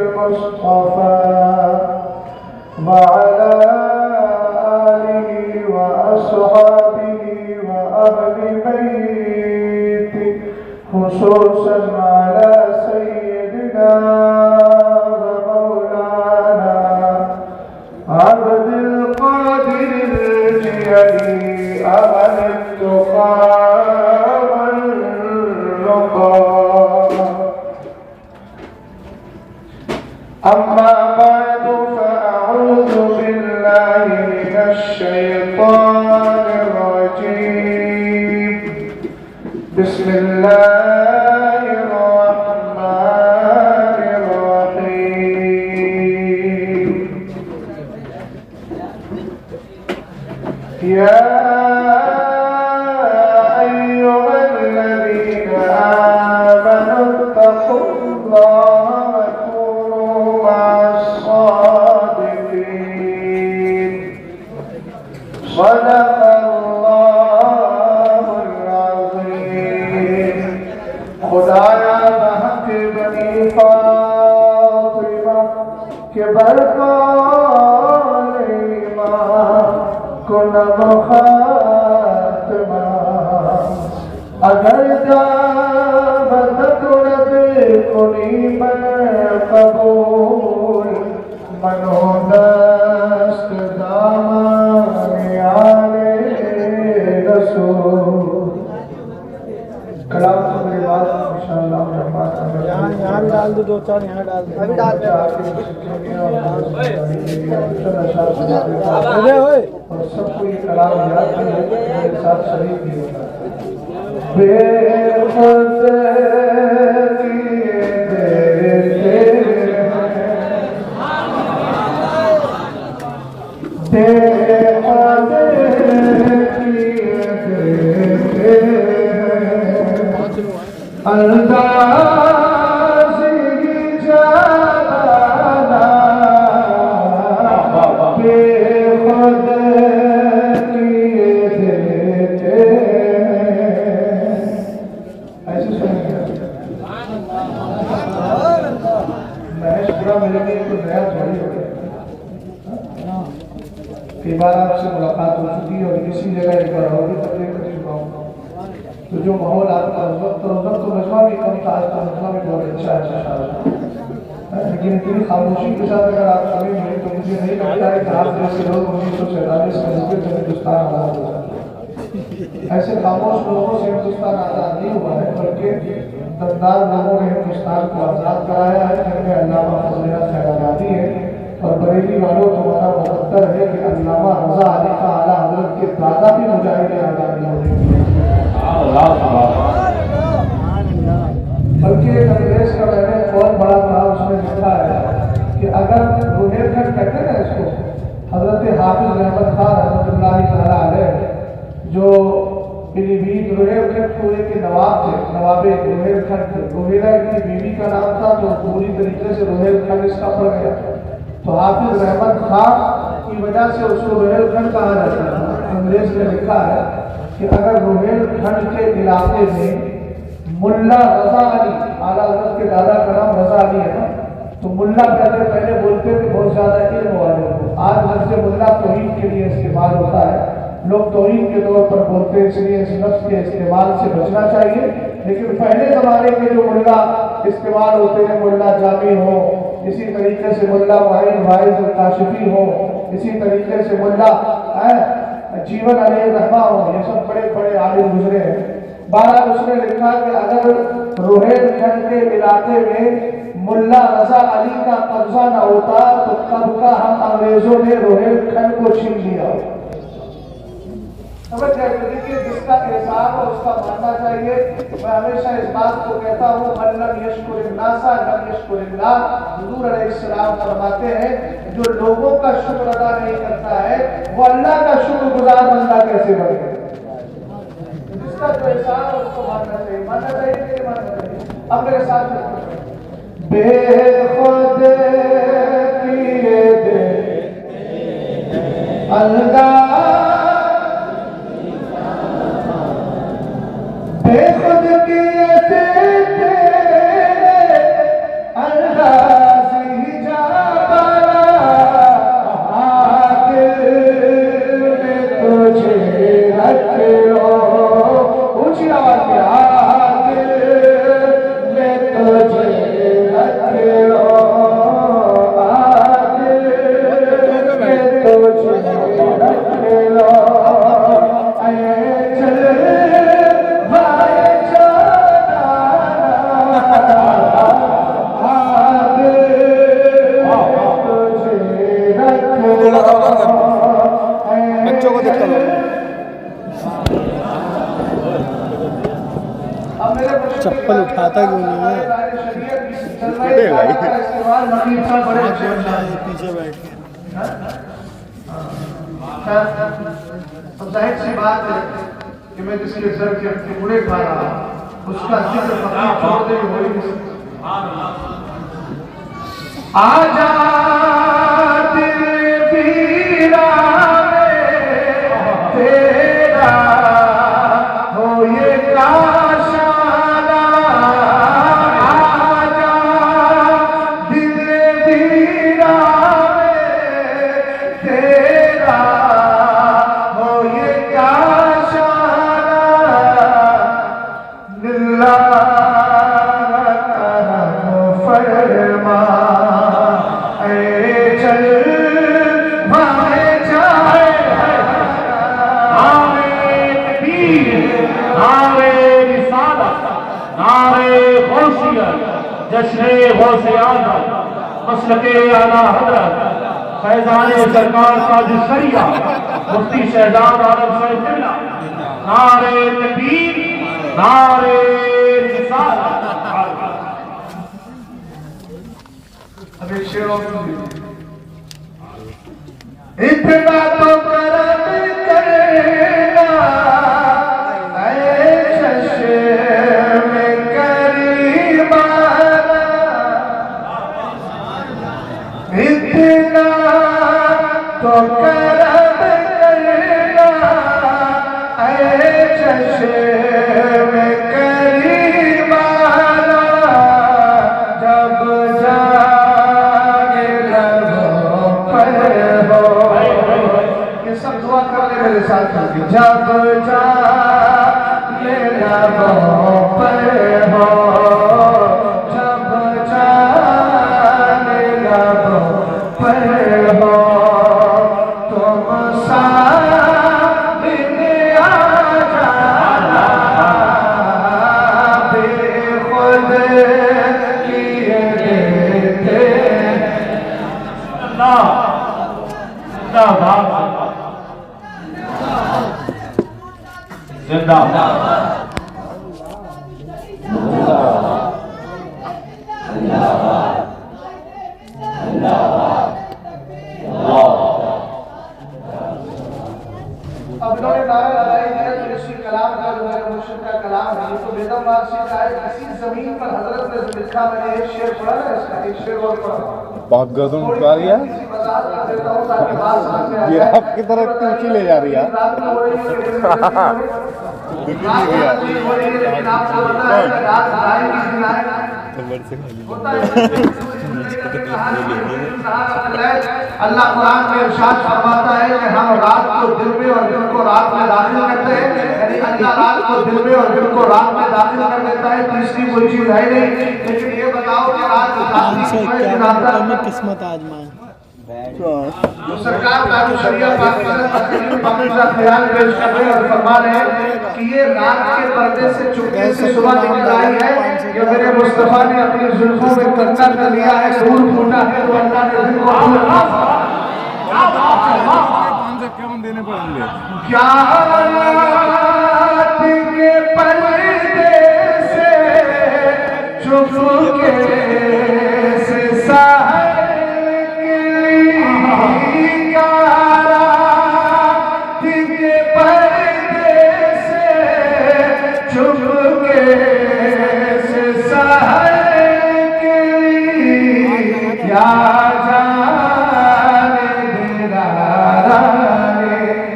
المصطفى وعلى آله وأصحابه وأهل بيته خصوصا على سيدنا ومولانا عبد القادر الجيلي أهل التقى والرقى. أما بعد فأعوذ بالله من الشيطان الرجيم. بسم الله الرحمن الرحيم. يا أيها الذين آمنوا اتقوا الله وكونوا مع الصادقين. صدق اللہ العظیم. خدایا بحق بنی فاطمہ کے برکات ایمان کنم خاتمہ. اگر دعوت رد کنی میں قبول منو دست دامان آل رسول. کلام سے میری بات انشاءاللہ یہاں ڈال دو، دو چار یہاں ڈال دو. ابھی ڈال دو. اور سب کو یہ کلام یاد ہے میرے ساتھ شریک بھی ہوتا ہے. بے خود کیے دیتے بے خود کیے دیتے انداز ہی جانا بے خود کیے دیتے. ایسے سنیں گے محش پورا میرے لیے تو نیا تھوڑی ہو گیا. کئی بار آپ سے ملاقات ہو چکی ہے اور کسی جگہ ایک بار اور بھی تقریر کر چکا ہوں. تو جو ماحول آپ کا اس وقت تو مجمع بھی کم تھا، آج کا مجمع بھی بہت اچھا ہے. لیکن اتنی خاموشی کے ساتھ اگر آپ شامل ہوئے تو مجھے نہیں لگتا ہے کہ آپ جیسے لوگ 1947 میں نکل سے ہندوستان آزاد ہو جائے. ایسے خاموش لوگوں سے ہندوستان آزاد نہیں ہوا ہے بلکہ دمدار لوگوں نے ہندوستان کو آزاد کرایا ہے، جن میں علامہ فضل خیر آبادی ہے. اور بریلی والوں تمہارا مقدر ہے کہ علامہ رضا علی خان اعلیٰ حضرت کے دادا بھی مجاہد آزادی ہوتے ہیں. بلکہ ایک انگریز کا میں نے بہت بڑا تھا، اس میں لکھا ہے کہ اگر روہیل کھنڈ کہتے ہیں نا اس کو، حضرت حافظ رحمت خان رحمۃ اللہ تعالیٰ علیہ جو پیلی بھیت روہیل کھنڈ پورے کے نواب تھے، نواب روہیل کھنڈ تھے. روہیلہ ان کی بیوی کا نام تھا تو پوری طریقے سے روہیل کھنڈ اس کا پڑ گیا. تو حافظ رحمت خان کی وجہ سے اس کو روہیل کھنڈ کہا جاتا ہے. انگریز نے لکھا ہے کہ اگر روہیل کھنڈ کے علاقے میں ملا رضا علی، اعلیٰ حضرت کے دادا کا نام رضا علی ہے نا، تو ملا پہلے بولتے تھے بہت زیادہ علم والے کو. آج لفظ ملا توحید کے لیے استعمال ہوتا ہے، لوگ توحید کے طور پر بولتے ہیں، اس لیے اس لفظ کے استعمال سے بچنا چاہیے. لیکن پہلے زمانے کے جو ملا استعمال ہوتے ہیں، ملا جامی ہو، اسی طریقے سے ملا معین وائز الکاشفی ہو، اسی طریقے سے ملا جیون علیہ رحمہ ہو، یہ سب بڑے بڑے عالم گزرے ہیں. بہرحال اس نے لکھا کہ اگر روہیل کھنڈ کے علاقے میں ملا رضا علی کا قبضہ نہ ہوتا تو کب کا ہم انگریزوں نے روہیل کھنڈ کو چھین لیا. سمجھ گئے؟ دیکھیے جس کا احسان ہو اس کا ماننا چاہیے. میں ہمیشہ اس بات کو کہتا ہوں من لم یشکر الناس لم یشکر اللہ. حضور علیہ السلام فرماتے ہیں جو لوگوں کا شکر ادا نہیں کرتا ہے وہ اللہ کا شکر گزار بندہ کیسے بنے گا. جس کا جو احسان ہو اس کو ماننا چاہیے. ماننا چاہیے کہ نہیں ماننا چاہیے؟ اب میرے ساتھ بے خود کیے دے اللہ بے خود کیے تیرے اندازی चप्पल उठाता क्यों नहीं है? पीछे बैठ के जाहिर सी बात है कि मैं जिसके सर के टुकड़े खा रहा उसका जिक्र फकीर छोड़ दे हो ही नहीं सकता। आजा दिल पीरा तेरा हो ये काशाना, आजा दिल पीरा तेरा हो ये काशाना, दिल्ला फरमा जश्न गौसे आज़म मसलके आला हज़रत फैज़ान सरकार कादिसरिया मुफ्ती शहजाद आलम साहिब क़िबला, नारे तकबीर नारे रिसालत। अब एक शेर और इतना तो करम करना ऐ चश्म करीमाना, इतना तो करम करना ऐ चश्म करीमाना, जब जाने लगो पर हो, ये सब दुआ कर ले मेरे साथ, जब जाने लगो पर हो, जब जाने लगो पर हो, तुम सामने आ जाना, बेखुद किए देते अब इन्होंने नारा लगाई है कि ऋषि कलाम का जो है मुर्शिद का कलाम है, ये तो बेदम वारसी का है। किसी जमीन पर हजरत ने लिखा, मैंने एक शेर पढ़ा ना, इसका एक शेर और पढ़ा, बहुत गजब उठा रही है किसी वजाहत कर देता हूँ ताकि बात समझ में आ ये जाए। आपकी तरफ ऊंची ले जा रही है। रात में हो रही है कि रात में हो रही है, लेकिन आपको पता है कि रात आएगी दिन आएगा। होता है अल्लाह कुरान में इरशाद फरमाता है कि हम रात को दिन में और दिन को रात में दाखिल करते हैं, यानी अल्लाह रात को दिन में और दिन को रात में दाखिल कर देता है। तीसरी कोई चीज है नहीं। लेकिन ये बताओ कि रात में किस्मत आजमाए जो सरकार शरिया पाकिस्तान का ख्याल पेश कर रहे हैं और फरमा रहे हैं कि ये रात के पर्दे से चुपके से सुबह निकल आई है, कि मेरे मुस्तफा ने अपनी जुल्फों में कंचा कर लिया है, दूर फूटा है तो अल्लाह ने दिन को देने पड़ेंगे क्या रात के पर्दे से चुपके से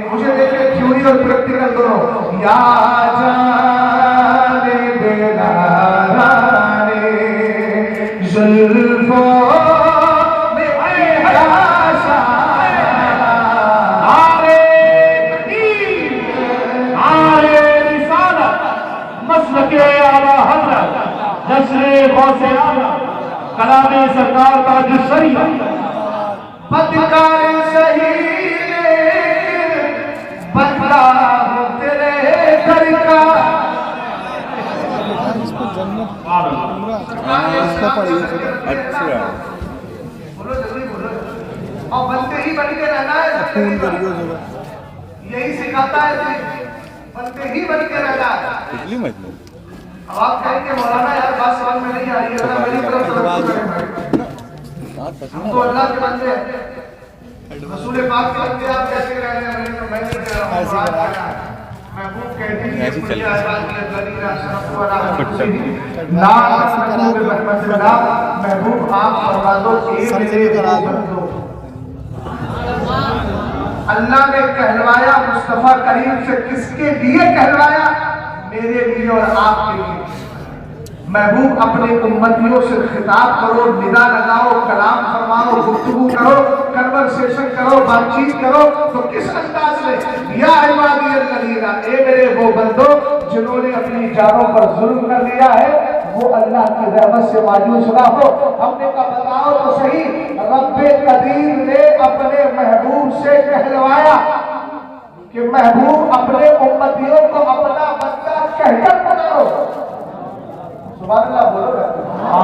मुझे देखिए थ्योरी और प्रैक्टिकल दोनों, या जाने देना रानी जुल्फों में आशा, नारे तकबीर नारे रिसालत मसलके आला हज़रत जश्न गौसे आज़म कलामे सरकार कादिसरिया, बदकार सही बदला हो तेरे घर का, इसको जन्नत इसका पड़ेगा। अच्छा बोलो जल्दी बोलो, और बनते ही बन के रहना है। खून करियो जगह यही सिखाता है, बनते ही बन के रहना है। पिछली मजनू اب آپ کہیں گے مولانا یار بات سمجھ میں نہیں آ رہی ہے میری طرف ہم تو اللہ کے بندے ہیں رسول پاک کے بندے آپ کیسے کہہ رہے ہیں میں نہیں کہہ رہا ہوں محبوب کہتی ہے دنیا آزاد کی غریب اشرف والا لا رحمت اللہ محبوب آپ فرما دو کہ میرے بندو اللہ نے کہلوایا مصطفیٰ کریم سے کس کے لیے کہلوایا میرے لیے اور آپ کے لیے محبوب اپنے امتیوں سے خطاب کرو ندا لگاؤ کلام فرماؤ گفتگو کرو کنورسیشن کرو بات چیت کرو تو کس انداز میں یا عبادی الذین اے میرے وہ بندو جنہوں نے اپنی جانوں پر ظلم کر لیا ہے وہ اللہ کی رحمت سے مایوس نہ ہو ہم نے کہا بتاؤ تو صحیح رب قدیر نے اپنے محبوب سے کہلوایا کہ محبوب اپنے امتیوں کو اپنا بندہ کہہ کر پکارو سبحان اللہ بولو نا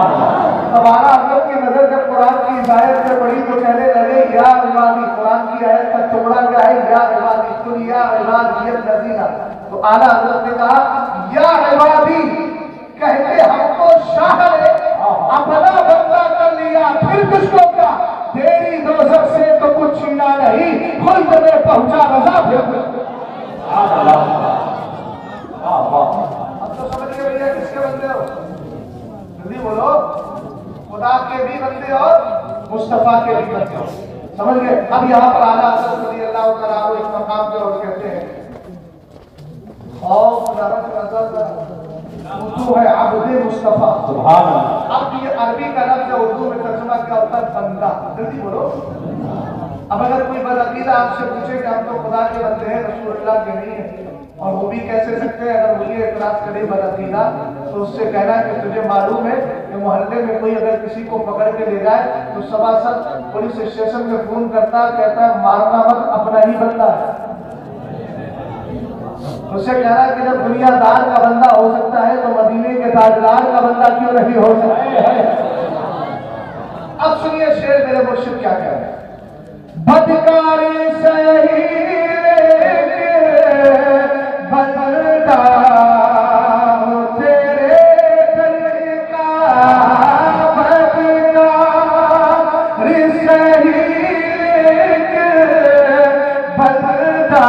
تمہارا حضرت کی نظر جب قرآن کی ہدایت سے پڑھی تو کہنے لگے یا عبادی قرآن کی آیت کا ٹکڑا کیا ہے یا عبادی قل یا عبادی الذین تو اعلیٰ حضرت نے کہا یا عبادی کہتے ہم کو شاہ نے اپنا بندہ کر لیا پھر کس کو کیا تیری دوزخ سے تو کچھ چھینا نہیں خلد میں پہنچا رضا پھر اب تو سمجھ کے بھیا کس کے بندے ہو جلدی بولو خدا کے بھی بندے اور مصطفیٰ کے بھی بندے ہو سمجھ گئے اب یہاں پر اعلیٰ حضرت رضی اللہ تعالیٰ عنہ ایک مقام پہ اور کہتے ہیں خوف نرک نظر اردو ہے عبد مصطفیٰ سبحان اللہ اب یہ عربی کا لفظ اردو میں ترجمہ کیا ہوتا ہے بندہ جلدی بولو اب اگر کوئی بدعقیدہ آپ سے پوچھے کہ ہم تو خدا کے بندے ہیں رسول اللہ کے نہیں ہیں اور وہ بھی کیسے سکتے ہیں اگر مجھے اعتراض کرے بدعقیدہ تو اس سے کہنا ہے کہ تجھے معلوم ہے کہ محلے میں کوئی اگر کسی کو پکڑ کے لے جائے تو سباسد پولیس اسٹیشن میں فون کرتا کہتا ہے مارنا مت اپنا ہی بندہ ہے اس سے کہنا ہے کہ جب دنیا دار کا بندہ ہو سکتا ہے تو مدینے کے تاجدار کا بندہ کیوں نہیں ہو سکتا ہے اب سنیے شعر میرے مرشد کیا کہہ رہے ہیں بدکاری سہی بندہ تیرے دل کا بدکاری سہی بندہ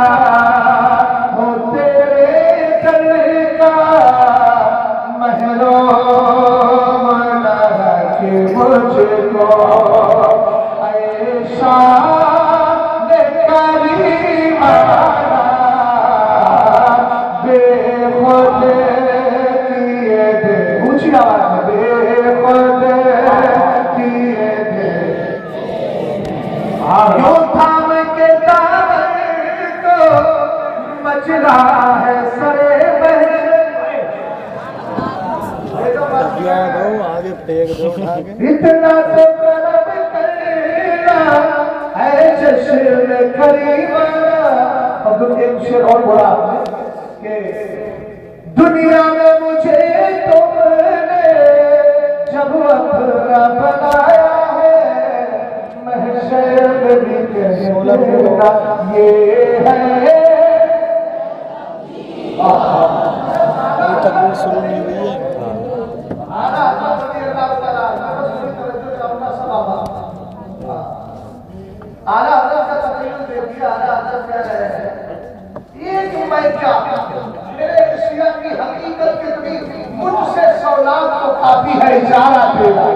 اتنا تو طلب کرنا ہے جشن کریمانہ اب ایک شعر اور بولا آپ نے کہ دنیا میں مجھے تم نے جب اپنا بنایا ہے محشر میں بھی کہنا یہ ہے یہ تقریر شروع نہیں ہوئی ہے اعلیٰ حضرت کا تقریر دیکھیے اعلیٰ حضرت کہہ رہے ہیں ایک میں کیا میرے شیعہ کی حقیقت کتنی مجھ سے سولاد تو کافی ہے اشارہ تیرا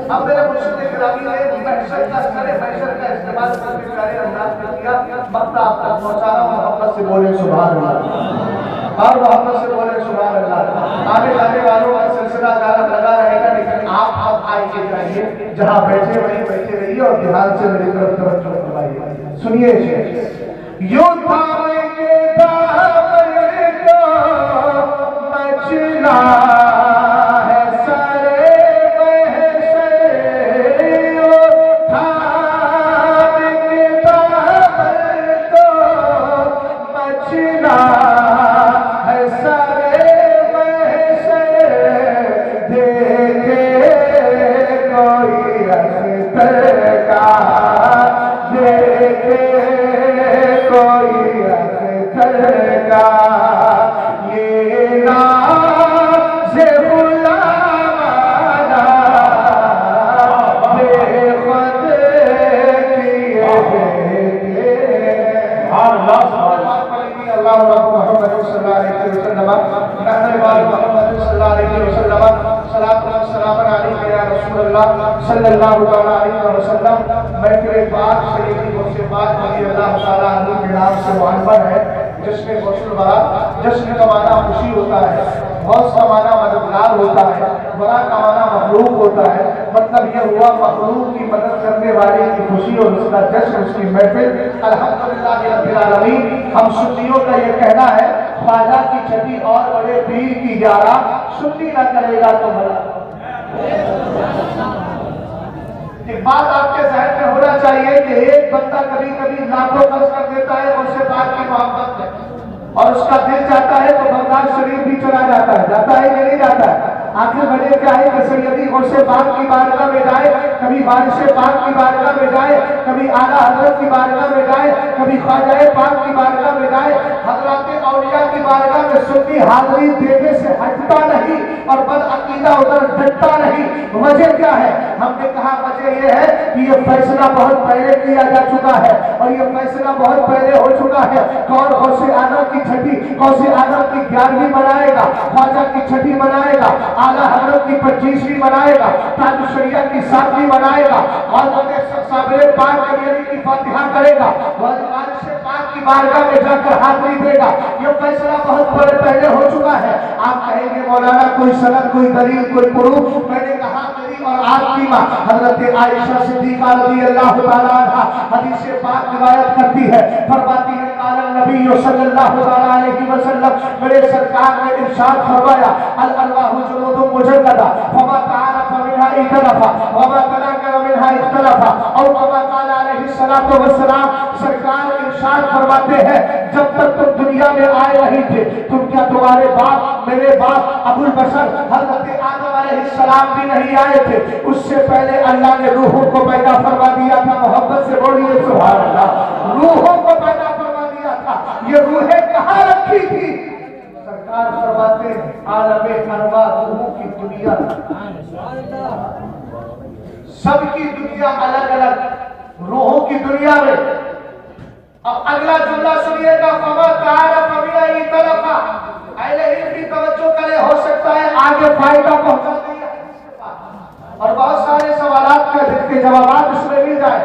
اب میرے مرشد گرامی نے محشر کا استعمال کر کے پیارے انداز میں کیا مقطع آپ تک پہنچا رہا ہوں محبت سے بولے سبحان اللہ اور محبت سے بولے سبحان اللہ آگے جانے والوں کا سلسلہ لگا رہے گا لیکن آپ اب آئیے جائیے جہاں بیٹھے وہیں بیٹھے رہیے اور دھیان سے میری طرف توجہ فرمائیے سنیے شیخ یوں تھامے کے دامن کو مچلا ہے سارے محشر یوں تھامے کے دامن کو مچلا ہے سارے محشر دیکھے کوئی اختر کا دیکھے کوئی بنا لی یا رسول اللہ صلی اللہ علیہ وسلم. محفل پاک سیدی غوث پاک رضی اللہ تعالیٰ عنہ کے نام سے معتبر ہے. جشن غوث الورا، جشن کا معنی خوشی ہوتا ہے، غوث کا معنی مددگار ہوتا ہے، ورا کا معنی مخلوق ہوتا ہے. مطلب یہ ہوا مخلوق کی مدد کرنے والے کی خوشی اور اس کا جشن، اس کی محفل. الحمدللہ رب العالمین. ہم سنیوں کا یہ کہنا ہے خواجہ کی چھٹی اور بڑے پیر کی 11 سنی نہ کرے گا تو بھلا. ایک بات آپ کے ذہن میں ہونا چاہیے کہ ایک بندہ کبھی کبھی لاکھوں خرچ کر دیتا ہے غوث پاک کی محبت میں، اور اس کا دل چاہتا ہے تو بغداد شریف بھی چلا جاتا ہے. جاتا ہے کہ نہیں جاتا ہے؟ آخر وجہ کیا ہے کہ سیدی غوث پاک کی بارگاہ میں جائے، کبھی بارش پاک کی بارگاہ میں جائے، کبھی اعلیٰ حضرت کی بارگاہ میں جائے، کبھی خواجہ پاک کی بارگاہ میں جائے. حضرات اولیاء کی بارگاہ میں سنی حاضری دینے سے ہٹتا نہیں اور بدعقیدہ ادھر ڈٹتا نہیں. وجہ کیا ہے؟ ہم نے کہا وجہ یہ ہے کہ یہ فیصلہ بہت پہلے کیا جا چکا ہے، اور یہ فیصلہ بہت پہلے ہو چکا ہے. کون غوث اعظم کی چھٹی، غوث اعظم کی 11ویں منائے گا، خواجہ کی چھٹی منائے گا، اعلیٰ حضرت کی 25ویں منائے گا، تاج الشریعہ کی 7ویں منائے گا، اور صابر پاک کبیری کی فاتحہ کرے گا، وارث پاک کی بارگاہ میں جا کر حاضری دے گا. یہ فیصلہ بہت بڑے پہلے ہو چکا ہے. آپ کہیں گے مولانا کوئی سند، کوئی دلیل، کوئی پروف؟ میں نے کہا میری اور آپ کی ماں حضرت عائشہ صدیقہ رضی اللہ تعالیٰ عنہ حدیث پاک روایت کرتی ہے، فرماتی ہے قال النبی صلی اللہ علیہ وسلم، میرے سرکار نے ارشاد فرمایا الارواح جنود مجندہ فما تعارف منها ائتلف وما تناكر منها اختلف، اور کما قال علیہ الصلوۃ والسلام. سرکار ارشاد فرماتے ہیں جب تک تم دنیا میں آئے نہیں تھے، تم کیا تمہارے باپ، میرے باپ ابو البشر حضرت آدم علیہ السلام بھی نہیں آئے تھے؟ اس سے پہلے اللہ نے روحوں کو پیدا فرما دیا تھا. محبت سے بولیے سبحان اللہ. روحوں کو پیدا فرما دیا تھا. یہ روحیں کہاں رکھی تھی؟ سرکار فرماتے ہیں عالم ارواح روحوں کی دنیا، سب کی دنیا الگ الگ، روحوں کی دنیا میں. اب اگلا جملہ سنیے گا فما تعارف منها ائتلف. اہل علم کی توجہ کرے، ہو سکتا ہے آگے فائدہ پہنچا دیا اور بہت سارے سوالات کے جوابات اس میں مل جائے.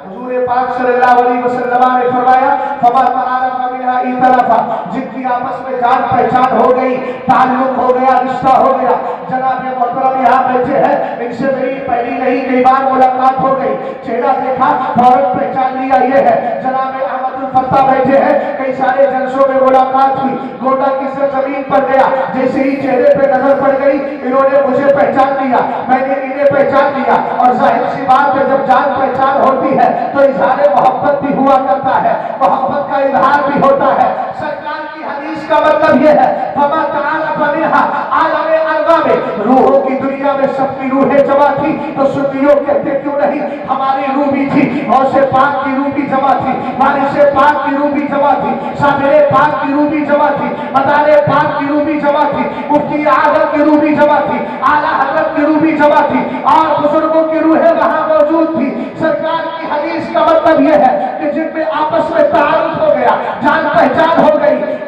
حضور پاک صلی اللہ علیہ وسلم نے فرمایا فما تعارف منها ائتلف. جن کی آپس میں جان پہچان ہو گئی، تعلق ہو گیا، رشتہ ہو گیا. جناب محترم یہاں بیٹھے ہیں، ان سے میری پہلی نہیں کئی بار ملاقات ہو گئی، چہرہ دیکھا فوراً پہچان لیا. یہ ہے جناب احمد الفتح بیٹھے ہیں، کئی سارے جلسوں میں ملاقات ہوئی، گوٹا کی زمین پر گیا، جیسے ہی چہرے پہ نظر پڑ گئی انہوں نے مجھے پہچان لیا، میں نے انہیں پہچان لیا. اور ظاہر سی بات ہے جب جان پہچان ہوتی ہے تو اظہار محبت بھی ہوا کرتا ہے، محبت کا اظہار بھی ہوتا ہے. سرکار کی حدیث کا مطلب یہ ہے فما تعارف منها عالم ارواح میں، روحوں کی دنیا میں سب کی روحیں جمع تھی. تو سنیوں کہتے کیوں نہیں ہماری روح بھی تھی، غوث پاک کی روح بھی جمع تھی، وارث پاک کی روح بھی جمع تھی، صابر پاک کی روح بھی جمع تھی، مدار پاک کی روح بھی جمع تھی، مفتی اعظم کی روح بھی جمع تھی، اعلیٰ حضرت کی روح بھی جمع تھی، اور بزرگوں کی روحیں وہاں موجود تھی. سرکار کی حدیث کا مطلب یہ ہے کہ جن میں آپس میں تعارف ہو گیا، جان پہچان ہو گئی.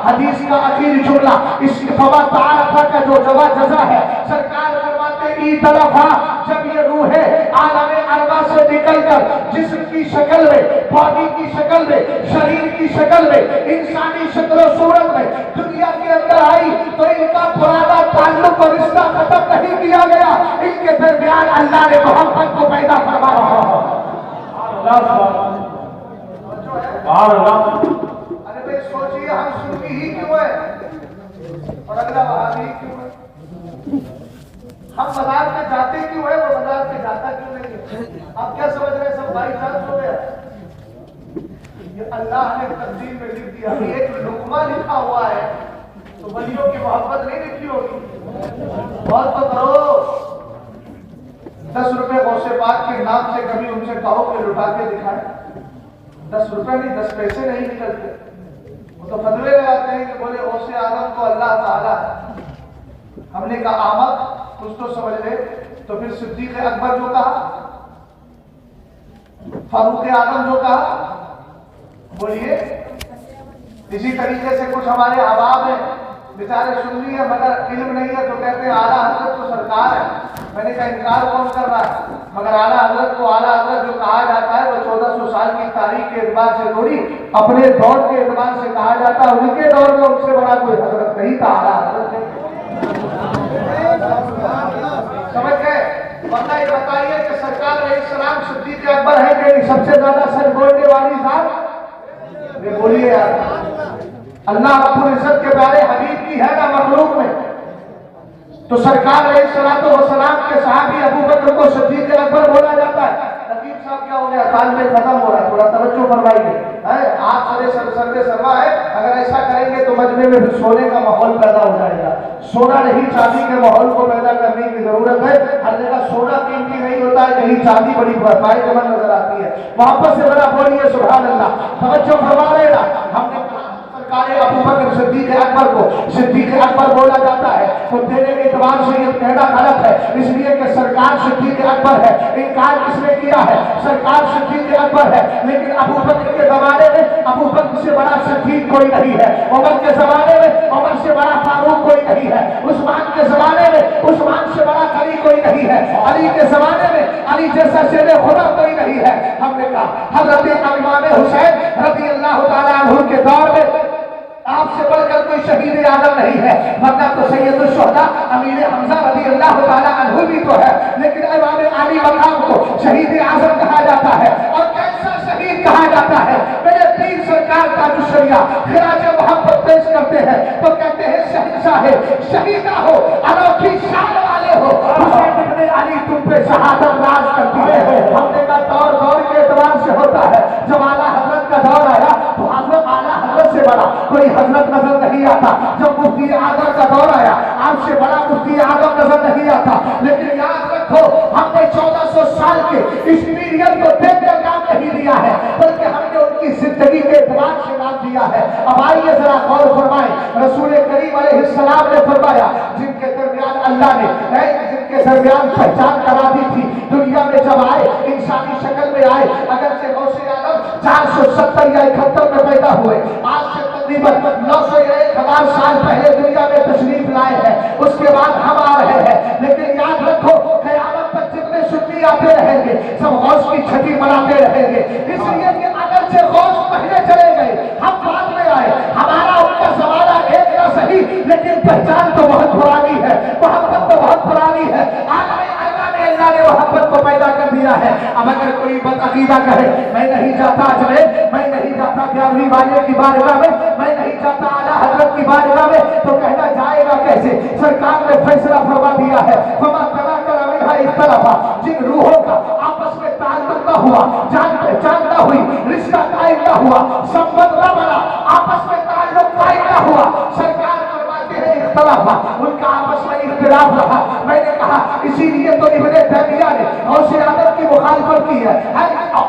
حدیث کا آخری جملہ اس فما تعارف کا جو جزا ہے، سرکار فرماتے ائتلف. جب یہ روحیں عالم ارواح سے نکل کر جسم کی شکل میں، باڈی کی شکل میں، شریر کی شکل میں، انسانی شکل و صورت میں دنیا کے اندر آئی تو ان کا پرانا تعلق اور رشتہ ختم نہیں کیا گیا، ان کے درمیان اللہ نے محبت کو پیدا فرمایا. ارے بھائی سوچیے ہم سنی ہی کیوں ہے اور اگلا وہابی ہی کیوں ہے؟ ہم بازار میں جاتے کیوں ہے، وہ بازار میں جاتا کیوں نہیں ہے؟ آپ کیا سمجھ رہے ہیں سب بھائی چانس ہو گیا؟ یہ اللہ نے تقدیر میں لکھ دیا. ایک لقمہ لکھا ہوا ہے تو ولیوں کی محبت نہیں لکھی ہوگی. بہت تو کرو. 10 روپے غوث پاک کے نام سے کبھی ان سے کہو کہ لٹا کے دکھائیں. 10 روپے نہیں، 10 پیسے نہیں نکلتے. وہ تو فتوے لگاتے ہیں کہ بولے غوث اعظم تو اللہ تعالیٰ ہے. ہم نے کہا آمد کچھ تو سمجھ لے. تو پھر صدیق اکبر جو کہا، فاروق اعظم جو کہا، بولیے. اسی طریقے سے کچھ ہمارے احباب ہیں बेचारे सुन लिए मगर इल्म नहीं है तो कहते हैं आला हजरत तो सरकार है। मैंने कहा इनकार कौन कर रहा है, मगर आला हजरत को आला हजरत जो कहा जाता है वो 1400 साल की तारीख के एतबार से थोड़ी अपने दौर के एतबार से कहा जाता है। उनके दौर में उनसे बड़ा कोई हजरत नहीं था, आला हजरत है। समझ गए? वरना ये बताइए कि सरकार अलैहिस्सलाम सिद्दीक़ अकबर है कि सबसे ज्यादा सच बोलने वाली जात? ये बोलिए यार, अल्लाह रब्बुल इज्जत के प्यारे हबीब की है ना मखलूक में? तो सरकार अलैहिस्सलाम के सहाबी अबू बकर को सिद्दीक़ अकबर बोला जाता है। नकीब साहब क्या हो गया, ताल में खत्म हो रहा है, थोड़ा तवज्जो फरमाइए। आप सरवे सरवा है, अगर ऐसा करेंगे तो मजमे में फिर सोने का माहौल पैदा हो जाएगा। सोना नहीं चांदी के माहौल को पैदा करने की जरूरत है। हर जगह सोना कीमती नहीं होता है, कहीं चांदी बड़ी फायदेमंद नजर आती है। वापस से बड़ा बोलिए सुभान अल्लाह, तवज्जो फरमा लेना। हमने अबू बकर सिद्दीक़ अकबर को सिद्दीक़ अकबर बोला जाता है तो तेरे के एतबार से ये कहना गलत है, इसलिए कि सरकार सिद्दीक़ अकबर है। इनकार किसने किया है? सरकार सिद्दीक़ अकबर है, लेकिन अबू बकर के जमाने में अबू बकर से बड़ा सिद्दीक़ कोई नहीं है। उमर के जमाने में उमर से बड़ा फारूक कोई नहीं है। उस्मान के जमाने में उस्मान से बड़ा अली कोई नहीं है। अली के जमाने में अली जैसा शेर खुदा कोई नहीं है। हमने कहा हजरत इमाम हुसैन रज़ी अल्लाह तआला अन्हु के दौर में आपसे बढ़कर कोई शहीद आजम नहीं है, वरना तो सैयदुल शुहदा अमीर हमजा रज़ी अल्लाह तआला अन्हु भी तो है। लेकिन इमाम अली मकाम को शहीद आजम कहा जाता है। और कैसा शहीद कहा जाता है? मेरे पीर सरकार का जो शरिया खिराज मोहब्बत पेश करते हैं तो कहते हैं शहंशाह शहीदा हो, अनोखी शान वाले हो, हुसैन इब्ने अली तुम पे शहादत राज करती है। हमने का दौर दौर के एतबार से होता है। जब आला हजरत का दौर आया तो हजरत आला हजरत से बड़ा कोई हजरत नजर नहीं आता। जब मुफ्ती आजम का दौर आया आपसे बड़ा मुफ्ती आजम नजर नहीं आता। लेकिन याद रखो हमने 1400 साल के इस पीरियड को देखकर नाम नहीं दिया है, बल्कि हमने उनकी जिंदगी के एतबार से नाम दिया है। अब आइए जरा गौर फरमाएं, रसूल करीम अलैहिस्सलाम ने फरमाया जिनके दरमियान अल्लाह ने जिनके दरमियान पहचान करा दी थी, दुनिया में जब आए इंसानी शक्ल में आए, अगर से गौसे आलम 470 या 71 में पैदा हुए, आज से तकरीबन 900 या 1000 साल पहले दुनिया में तशरीफ लाए हैं। उसके बाद हम आ रहे हैं। लेकिन याद रखो क़यामत तक जितने सुन्नी आते रहेंगे सब गौस की छठी मनाते रहेंगे। इसलिए कि अगर से गौस पहले चले गए हम बाद में आए, हमारा उनका जमाना एक ना सही, लेकिन पहचान तो बहुत पुरानी है, मोहब्बत तो बहुत पुरानी है। अल्लाह ने मोहब्बत को पैदा कर दिया है। अब अगर कोई बदअकीदा कहे मैं नहीं जाता अजमेर, मैं नहीं जाता ग्यारहवीं वाले की बारगाह में, मैं नहीं जाता आला हजरत की बारगाह में, तो कहना जाएगा कैसे? सरकार ने फैसला फरमा दिया है फमा तला कर अमीहा इस तरफ जिन रूहों का आपस में ताल्लुक न हुआ, जान पहचान न हुई, रिश्ता कायम न हुआ, संबंध न बना, आपस में ताल्लुक कायम न हुआ, सरकार उनका आपस में इख्तिलाफ रहा। मैंने कहा इसीलिए तो इब्ने तैमिया ने गौसे आदम की मुखालफत की है,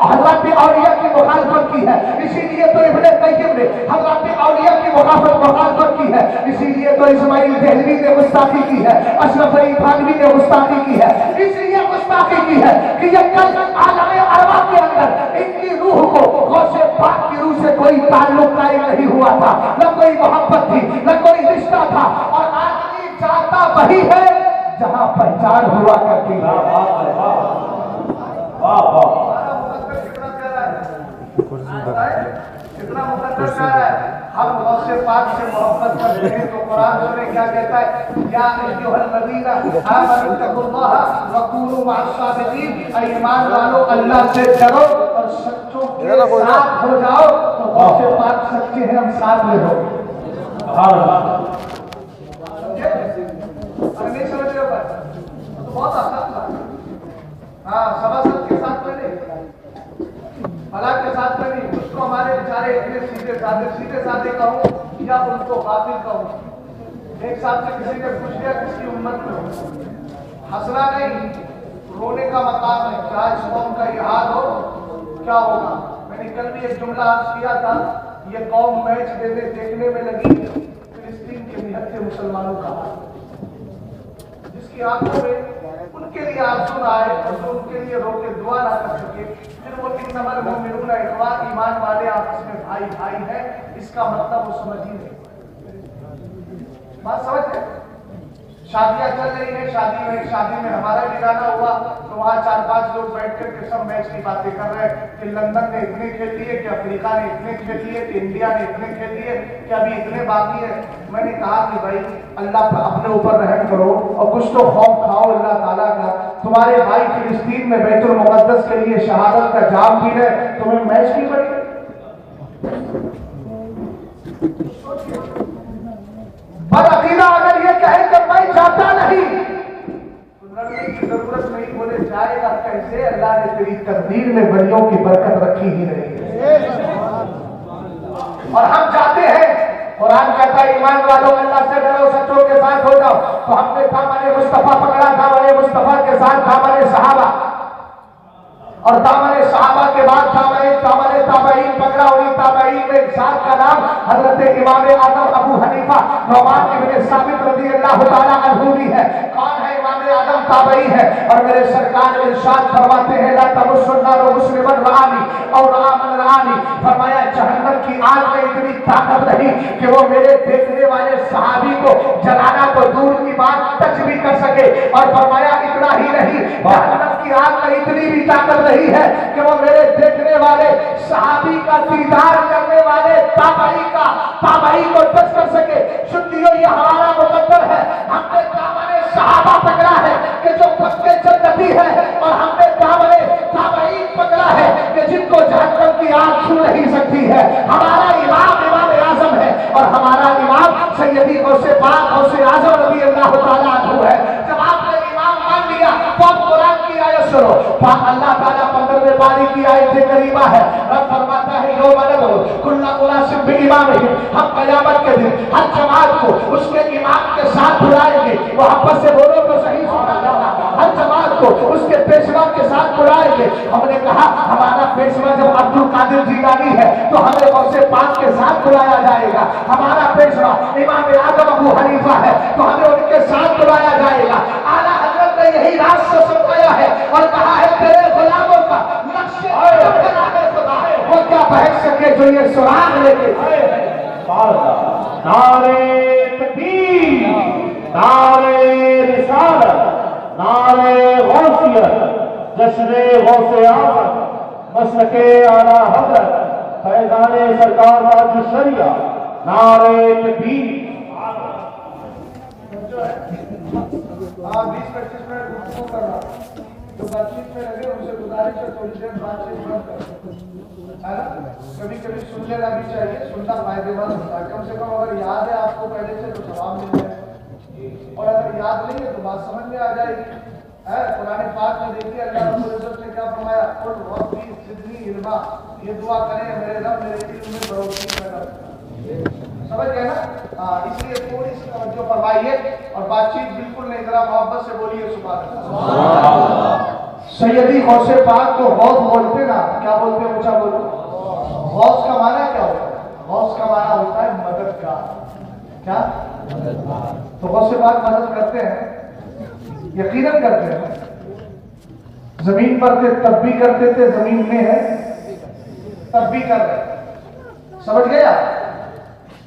हज़रत औलिया की मुखालफत की है। इसीलिए तो इब्ने तैयब ने हज़रत औलिया की मुखालफत की है। इसीलिए तो इस्माइल देहलवी ने गुस्ताखी की है, अशरफ अली थानवी ने गुस्ताखी की है। इसलिए गुस्ताखी की है कि ये कल आलम अरवा के अंदर इनकी रूह को गौसे पाक की रूह से कोई ताल्लुक कायम नहीं हुआ था, न कोई मोहब्बत थी, न कोई रिश्ता था। और आदमी जाता वही है जहां पहचान हुआ करती है। कितना मुकद्दर प्यारा है। हम गौसे पाक से मोहब्बत करते हैं तो कुरान में क्या कहता है? या अय्युहल लज़ीना आमनू तक़ुल्लाह व कूनू मअस-सादिक़ीन, ईमान वालों अल्लाह से डरो और सच्चों के साथ हो जाओ। तो गौसे पाक सच्चे हैं, हम साथ में हो। नहीं समझ रहे हो तो बहुत आसान बात। हाँ, सभासद के साथ में नहीं, भला के साथ में नहीं। उसको हमारे बेचारे इतने सीधे साधे कहूँ या उनको गाफिल कहूँ। एक साथ से किसी ने पूछ लिया किसकी उम्मत में हो, हंसना नहीं, रोने का मकाम है। क्या इस कौम का ये हाल हो क्या होगा? मैंने कल भी एक जुमला अर्ज किया था, ये कौम मैच देखने में लगी फिलिस्तीन के निहत्थे मुसलमानों का, जिसकी आंखों में उनके लिए आंसू ना आए और जो उनके लिए रोके दुआ ना कर सके। फिर वो इन्नमल मुमिनूना इख्वा, ईमान वाले आपस में भाई भाई हैं, इसका मतलब वो समझ ही नहीं। बात समझ गए? शादियां चल रही है, शादी में हमारा भी गाना हुआ तो वहाँ 4-5 लोग बैठ करके सब मैच की बातें कर रहे हैं कि लंदन ने इतने खेल लिए, कि अफ्रीका ने इतने खेल लिए, कि इंडिया ने इतने खेल लिए, कि अभी इतने बाकी है। मैंने कहा कि भाई अल्लाह पर अपने ऊपर रहम करो और कुछ तो खौफ खाओ अल्लाह ताला का। तुम्हारे भाई फिलिस्तीन में बैतुल मुक़द्दस के लिए शहादत का जाम पी रहे, तुम्हें मैच की पड़ी। बदअकीदा अगर ये कहे कि मैं जाता नहीं तो लड़ने की जरूरत नहीं, बोले जाएगा कैसे, अल्लाह ने तेरी तकदीर में वलियों की बरकत रखी ही नहीं है। और हम जाते हैं, कुरान कहता है ईमान वालों अल्लाह से डरो, सच्चों के साथ हो जाओ। तो हमने दामन मुस्तफा पकड़ा, दामन मुस्तफा के साथ दामन सहाबा, और दामन सहाबा के बाद दामन ताबईन पकड़ा। और ताबईन में एक साहब का नाम हजरत इमाम आदम अबू हनीफा नुमान इब्न साबित रज़ी अल्लाह ताला अन्हु भी है। कौन है इमाम आदम? ताबई है। और मेरे सरकार इरशाद फरमाते हैं ला तमुस्सुन्ना मुस्लिमन रानी और रामन रानी, फरमाया जहन्नम की आग में इतनी ताकत नहीं कि वो मेरे देखने वाले सहाबी को जलाना तो दूर की बात टच भी कर सके। और फरमाया इतना ही नहीं, जहन्नम की आग में इतनी भी ताकत नहीं है कि वो मेरे देखने वाले सहाबी का दीदार करने वाले ताबई को टच कर सके। सुनियो ये हमारा मुकद्दर है, हमने दामने सहाबा पकड़ा है कि जो पक्के जन्नती है, और हमने दामने ताबई पकड़ा है कि जिनको जहन्नम की आग छू नहीं सकती है। हमारा इमाम आजम है, और हमारा इमाम सैयदी गौसे पाक गौसे आजम रज़ी अल्लाह ताला अन्हु है। जब आपने इमाम मान लिया तो आप कुरान की आयत सुनो। अल्लाह ताला 15वें पारी की आयत करीमा है। रब फरमाता है यौम नदउ कुल्ला उनासिम बिइमामिहिम, हम क़यामत के दिन हर जमात को उसके इमाम के साथ बुलाएंगे। वहां पर से बोलो तो सही सुना जाना, हर जमात को उसके पेशवा के साथ बुलाएंगे। हमने कहा हमारा पेशवा जब अब्दुल कादिर जीलानी है तो हमें गौसे पाक के साथ बुलाया जाएगा। हमारा पेशवा इमाम आदम अबू हनीफा है तो हमें उनके साथ बुलाया जाएगा। आला हज़रत ने यही राज से सुनाया है और कहा है तेरे गुलामों का नक्शे वो क्या बहक सके जो ये सुराग लेके। नारे तकबीर, नारे रिसालत, नारे गौसियत, जश्न गौसे आज़म, मसलके आला हज़रत फैज़ाने सरकार ताज शरिया, नारे तकबीर। 20-25 मिनट गुफ्तगू करना, जो बातचीत में लगे उनसे गुजारिश है थोड़ी देर बातचीत बंद कर, है ना? कभी कभी सुन लेना भी चाहिए, सुनना फायदेमंद होता है। कम से कम अगर याद है आपको पहले से तो जवाब मिल जाए, और अगर याद नहीं है तो बात समझ में आ जाएगी। कुरान पाक में देखिए अल्लाह रब्बुल इज्जत ने क्या फरमाया, कुल रब्बी ज़िदनी इल्मा, ये दुआ करें मेरे रब मेरे इल्म में बढ़ोतरी पैदा कर। समझ गए ना? इसलिए थोड़ी सी तवज्जो फरमाइए और बातचीत बिल्कुल नहीं, जरा मोहब्बत से बोलिए सुभान अल्लाह। सैयदी गौसे पाक को गौस बोलते ना, क्या बोलते हैं? ऊंचा बोलो। गौस का माना क्या होता है? गौस का माना होता है मददगार। क्या? तो गौसे पाक मदद करते हैं, यकीनन करते हैं। जमीन पर थे तब भी करते थे, जमीन में है तब भी कर रहे। समझ गए आप?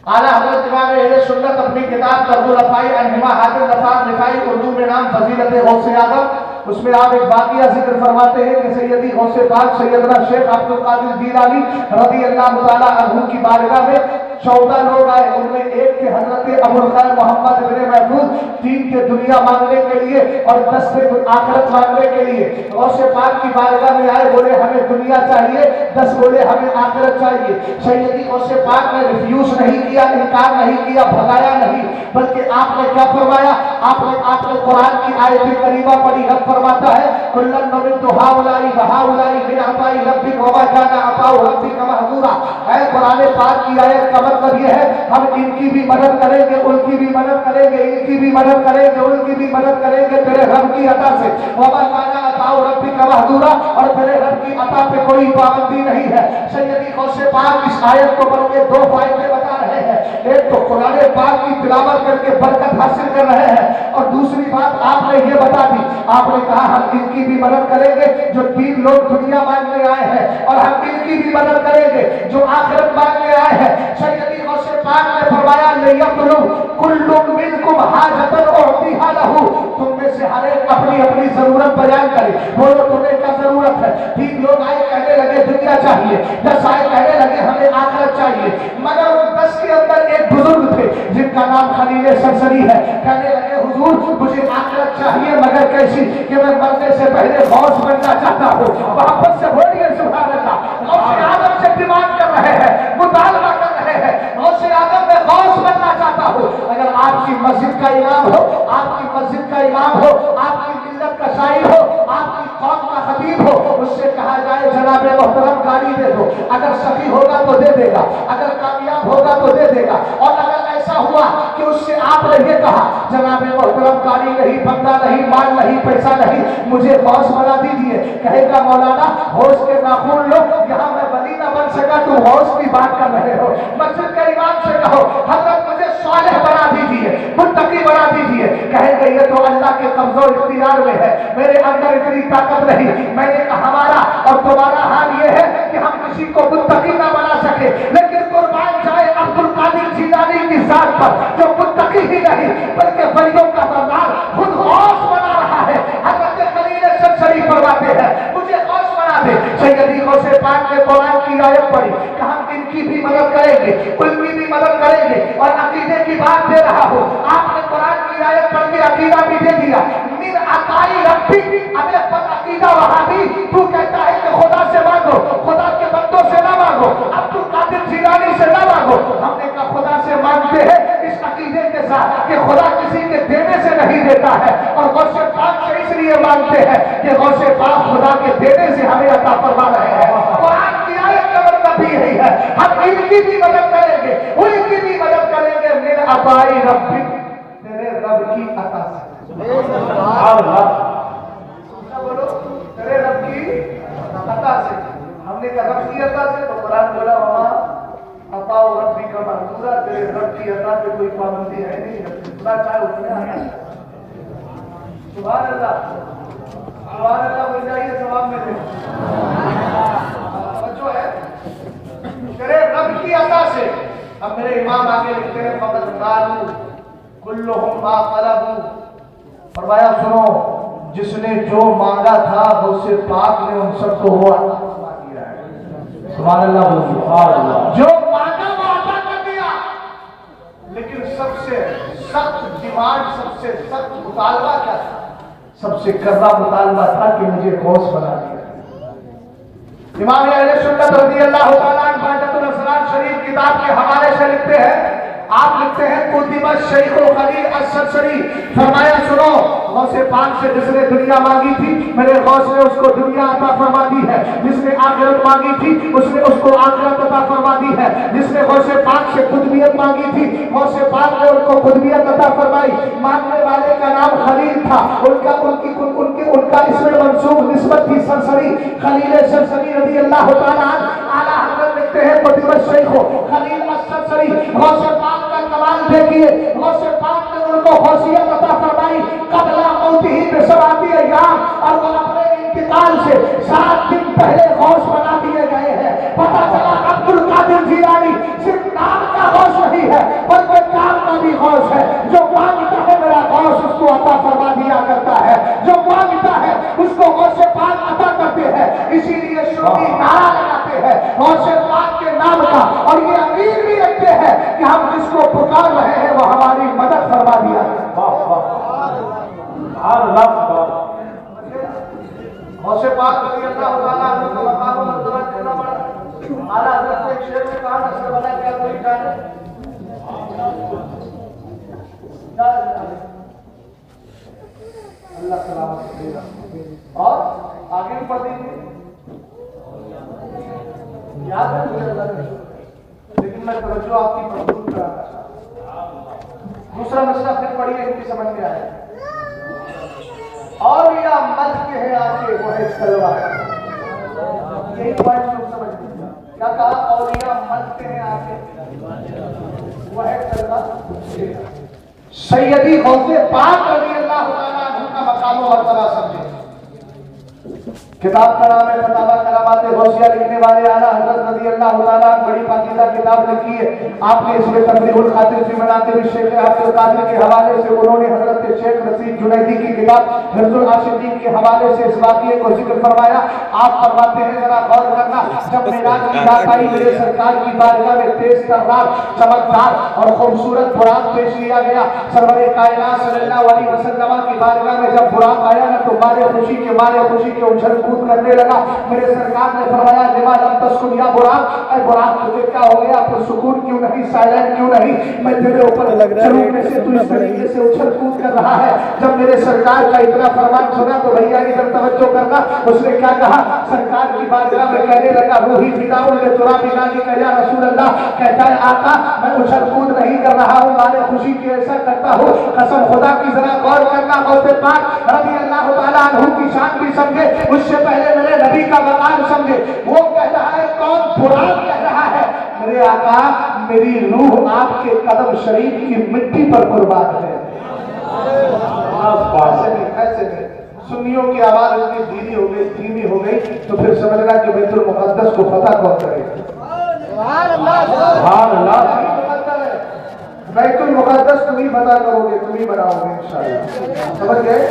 आला हज़रत इमाम अहले सुन्नत अपनी किताब तर्जुल लफ़ाई अनहिमा हातिम लफ़ाज़ लिफ़ाई उर्दू में नाम फजीलत गौसे आज़म, उसमें आप एक वाक़िया जिक्र फरमाते हैं कि सैयदी गौसे पाक सैयदना शेख अब्दुल कादिर जीलानी रज़ी अल्लाह ताला अन्हु की बारगाह में 14 लोग आए। उनमें एक थे हजरत अबुल खैर मोहम्मद इब्न महफूज, 3 थे दुनिया मांगने के लिए और 10 थे आखिरत मांगने के लिए। गौसे पाक की बारगाह में आए, बोले हमें दुनिया चाहिए, 10 बोले हमें आखिरत चाहिए। सैयदी गौसे पाक ने रिफ्यूज नहीं किया, इनकार नहीं किया, भगाया नहीं, बल्कि आपने क्या फरमाया? आपने कुरान की आयत करीमा पढ़ी। रब फरमाता है कुल्लन नमिद्दु हाउलाई व हाउलाई मिन अताई रब्बिक व मा काना अताउ रब्बिक महजूरा। है कुरान पाक की आयत का मतलब ये है हम इनकी भी मदद करेंगे, उनकी भी मदद करेंगे, इनकी भी मदद करेंगे, उनकी भी मदद करेंगे तेरे रब की अता से। व मा काना अताउ रब्बिक महजूरा, और तेरे रब की अता पे कोई पाबंदी नहीं है। सैयदी गौसे पाक इस आयत को पढ़ के 2 फायदे बता रहे हैं। एक तो कुरान पाक की तिलावत करके बरकत हासिल कर रहे हैं, और दूसरी बात आपने ये बता दी, आपने कहा हम इनकी भी मदद करेंगे जो 3 लोग दुनिया मांगने आए हैं, और हम इनकी भी मदद करेंगे जो आखिरत मांगने आए हैं। सैयदी غوث پاک نے فرمایا لیقلو کل منکم حاجتا اعطیھا لہ، تم میں سے ہر ایک اپنی اپنی ضرورت بیان کرے، بولو تمہیں کیا ضرورت ہے؟ 3 لوگ آئے کہنے لگے دنیا چاہیے، 10 آئے کہنے لگے ہمیں آخرت چاہیے، مگر ان 10 کے اندر ایک بزرگ تھے جن کا نام خلیل سرسری ہے، کہنے لگے حضور مجھے آخرت چاہیے مگر کیسی کہ میں مرنے سے پہلے غوث بننا چاہتا ہوں۔ واپس سے بولیے سبحان اللہ، غوث اعظم سے ڈیمانڈ کر رہے ہیں، مطالبہ کر رہے ہیں، غوث اعظم میں غوث بننا چاہتا ہوں۔ اگر آپ کی مسجد کا امام ہو، آپ کی مسجد کا امام ہو، آپ کی ملت کا شاعر ہو، آپ کی قوم کا خطیب ہو، اس سے کہا جائے جناب محترم گاڑی دے دو، اگر سخی ہوگا تو دے دے گا، اگر کامیاب ہوگا تو دے دے گا، اور اگر ایسا ہوا کہ اس سے آپ نے یہ کہا جناب محترم گاڑی نہیں، بندہ نہیں، مال نہیں، پیسہ نہیں، مجھے غوث بنا دیجیے، کہے گا مولانا ہوش کے ناخن لو، یہاں میں ولی نہ بن سکا تو ہوش کی بات کر رہے ہو۔ مسجد کے امام سے کہو حضرت مجھے صالح بنا دیجیے، متقی بنا دیجیے، کہیں گے یہ تو اللہ کے قبض و اختیار میں ہے، میرے اندر اتنی طاقت نہیں۔ میں نے کہا ہمارا اور تمہارا حال یہ ہے کہ ہم کسی کو متقی نہ بنا سکے، لیکن قربان جائے عبد القادر جیلانی کی ذات پر جو متقی ہی نہیں بلکہ ولیوں کا سردار خود غوث بنا رہا ہے۔ حضرت خلیل سرسری فرماتے ہیں مجھے غوث بنا دے۔ سیدی غوث پاک نے قرآن کی آیت پڑھی کہ ہم ان کی بھی مدد کریں گے، ان کی بھی مدد کریں گے، اور عقیدے کی بات دے رہا ہوں، آپ نے قرآن کی آیت پڑھ کے عقیدہ بھی دے دیا۔ من عطائی ربی، ابے پر عقیدہ وہابی، تو کہتا ہے کہ خدا سے مانگو، خدا کے بندوں سے نہ مانگو، عبد القادر جیلانی سے نہ مانگو۔ ہم نے کہا خدا سے مانگتے ہیں اس عقیدے کے ساتھ کہ خدا کسی کے دینے سے نہیں دیتا ہے، اور غوث پاک سے اس لیے مانگتے ہیں کہ غوث پاک خدا کے دینے سے ہمیں عطا فرما رہے ہیں۔ قرآن کی آیت کا مطلب بھی یہی ہے، ہم ان کی بھی مدد کریں گے، ان کی بھی مدد کریں گے، من عطائی ربی، تیرے رب کی عطا سے۔ بولو تیرے رب کی عطا سے۔ ہم نے کہا رب کی عطا سے، تو قرآن بولا وہاں عطا و ربی کا منظورہ، تیرے رب کی عطا پہ کوئی پابندی ہے نہیں، خدا چاہے اس میں آنا۔ سبحان اللہ، سبحان اللہ، مل جائیے ثواب میں دے۔ جو ہے تیرے رب کی عطا سے۔ اب میرے امام آگے لکھتے ہیں فقط قالوا کلہم ما طلبوا، فرمایا سنو جس نے جو مانگا تھا غوث پاک نے ان سب کو وہ عطا فرما دیا ہے۔ سبحان اللہ بولو، سبحان اللہ، جو مانگا وہ عطا کر دیا۔ لیکن سب سے سخت ڈیمانڈ، سب سے سخت مطالبہ کیا تھا؟ سب سے کرا مطالبہ تھا کہ مجھے غوث بنا دیا۔ امام اہل سنت رضی اللہ تعالیٰ عنہ بہجت الاسرار شریف کتاب کے حوالے سے لکھتے ہیں، آپ لکھتے ہیں قدم الشیخ خلیل السرسری، فرمایا سنو غوث پاک سے جس نے دنیا مانگی تھی میرے غوث نے اس کو دنیا عطا فرما دی ہے، جس نے آخرت مانگی تھی اس نے اس کو آخرت عطا فرما دی ہے، جس نے غوث پاک سے قطبیت مانگی تھی غوث پاک نے ان کو قطبیت عطا فرمائی۔ مانگنے والے کا نام خلیل تھا، ان کا اسم منسوب نسبت تھی سرسری، خلیل سرسری رضی اللہ تعالیٰ عنہ۔ اعلیٰ حضرت لکھتے ہیں قدم الشیخ خلیل السرسری، غوث پاک کا کمال دیکھیے، غوث پاک نے ان کو غوثیت عطا فرمائی قبل موتہ ب7 ایام، اور وہ اپنے انتقال سے 7 دن پہلے غوث بنا دیے گئے ہیں۔ پتہ چلا عبد القادر جیلانی صرف نام کا غوث نہیں ہے بلکہ کام کا بھی غوث ہے۔ جو مانگتا ہے میرا غوث اس کو عطا فرما دیا کرتا ہے، جو مانگتا ہے اس کو غوث پاک عطا کرتے ہیں۔ اسی لیے شروعی نعرہ لگاتے ہیں غوث پاک کے نام کا، اور یہ امید بھی رکھتے ہیں کہ ہم جس کو پکار رہے ہیں وہ ہماری مدد فرما دیا ہے۔ غوث پاک رضی اللہ تعالیٰ عنہ کا مقام و مرتبہ کتنا بڑا۔ اعلیٰ حضرت نے ایک شعر میں کہا نصر بنا کیا کوئی جانے، اللہ سلامت دے گا۔ اور آگے بھی پڑھ دیجیے، یاد ہے مجھے اللہ نے، لیکن میں توجہ آپ کی مضبوط کرانا چاہتا ہوں۔ دوسرا مسئلہ پھر پڑھیے، ان کی سمجھ میں آئے۔ اولیاء مت کے ہیں آپ کے وہ ہے سلوا، یہی پوائنٹ لوگ سمجھ لیجیے۔ کیا کہا؟ اولیاء مت کے ہیں آپ کے وہ ہے سلوا۔ سیدی غوث پاک رضی اللہ تعالیٰ عنہ کا مقام و مرتبہ سمجھے किताब का नाम है फतावा करामात गौसिया, लिखने वाले आला हजरत रजी अल्लाह ताला, बड़ी पाकीज़ा किताब लिखी है आपने। इसमें तफरीहुल खातिर फी मनाक़िब शेख अब्दुल कादिर के हवाले से उन्होंने हजरत शेख रशीद जुनैदी की किताब हिफ्ज़ुल आशिकीन के हवाले से इस वाक़ये को जिक्र फरमाया। आप फरमाते हैं, जरा गौर करना, जब मेराज की रात आई मेरे सरकार की बारगाह में तेज तर्रार, चमकदार और खूबसूरत बुराक पेश किया गया। सरवरे कायनात सल्लल्लाहु अलैहि वसल्लम की बारगाह में जब बुराक आया ना तो मारे खुशी के उछल कूद करने लगा। मेरे सरकार ने फरमाया, लिमा लम तस्कुन या बुराक, ऐ बुराक तुझे क्या हो गया, फिर सुकून क्यों नहीं, साइलेंट क्यों नहीं, मैं तेरे ऊपर चलूंने से तू इस तरीके से उछल कूद कर रहा है। जब मेरे सरकार का इतना फरमान सुना तो भैया इधर तवज्जो करना, उसने क्या कहा, सरकार की बारगाह में कहने लगा, रूही फिदाउन ले तुरा बिनाली का या रसूल अल्लाह, कहता है आका मैं उछल कूद नहीं कर रहा हूँ, मारे खुशी के ऐसा करता हूँ, कसम खुदा की। जरा गौर करना, गौसे पाक रज़ी अल्लाह ताला अन्हु की शान भी समझे, उससे पहले मेरे नबी का मकाम समझे। वो कह रहा है, कौन बुराक कह रहा है, मेरे आका मेरी रूह आपके कदम शरीफ की मिट्टी पर कुर्बान है। ऐसे में सुन्नियों की आवाज इतनी धीमी हो गई तो फिर समझना कि बैतुल मुक़द्दस को फतह कौन करेगा। बैतुल मुक़द्दस तुम ही फतह करोगे, तुम ही बनाओगे इंशाअल्लाह। समझ गए?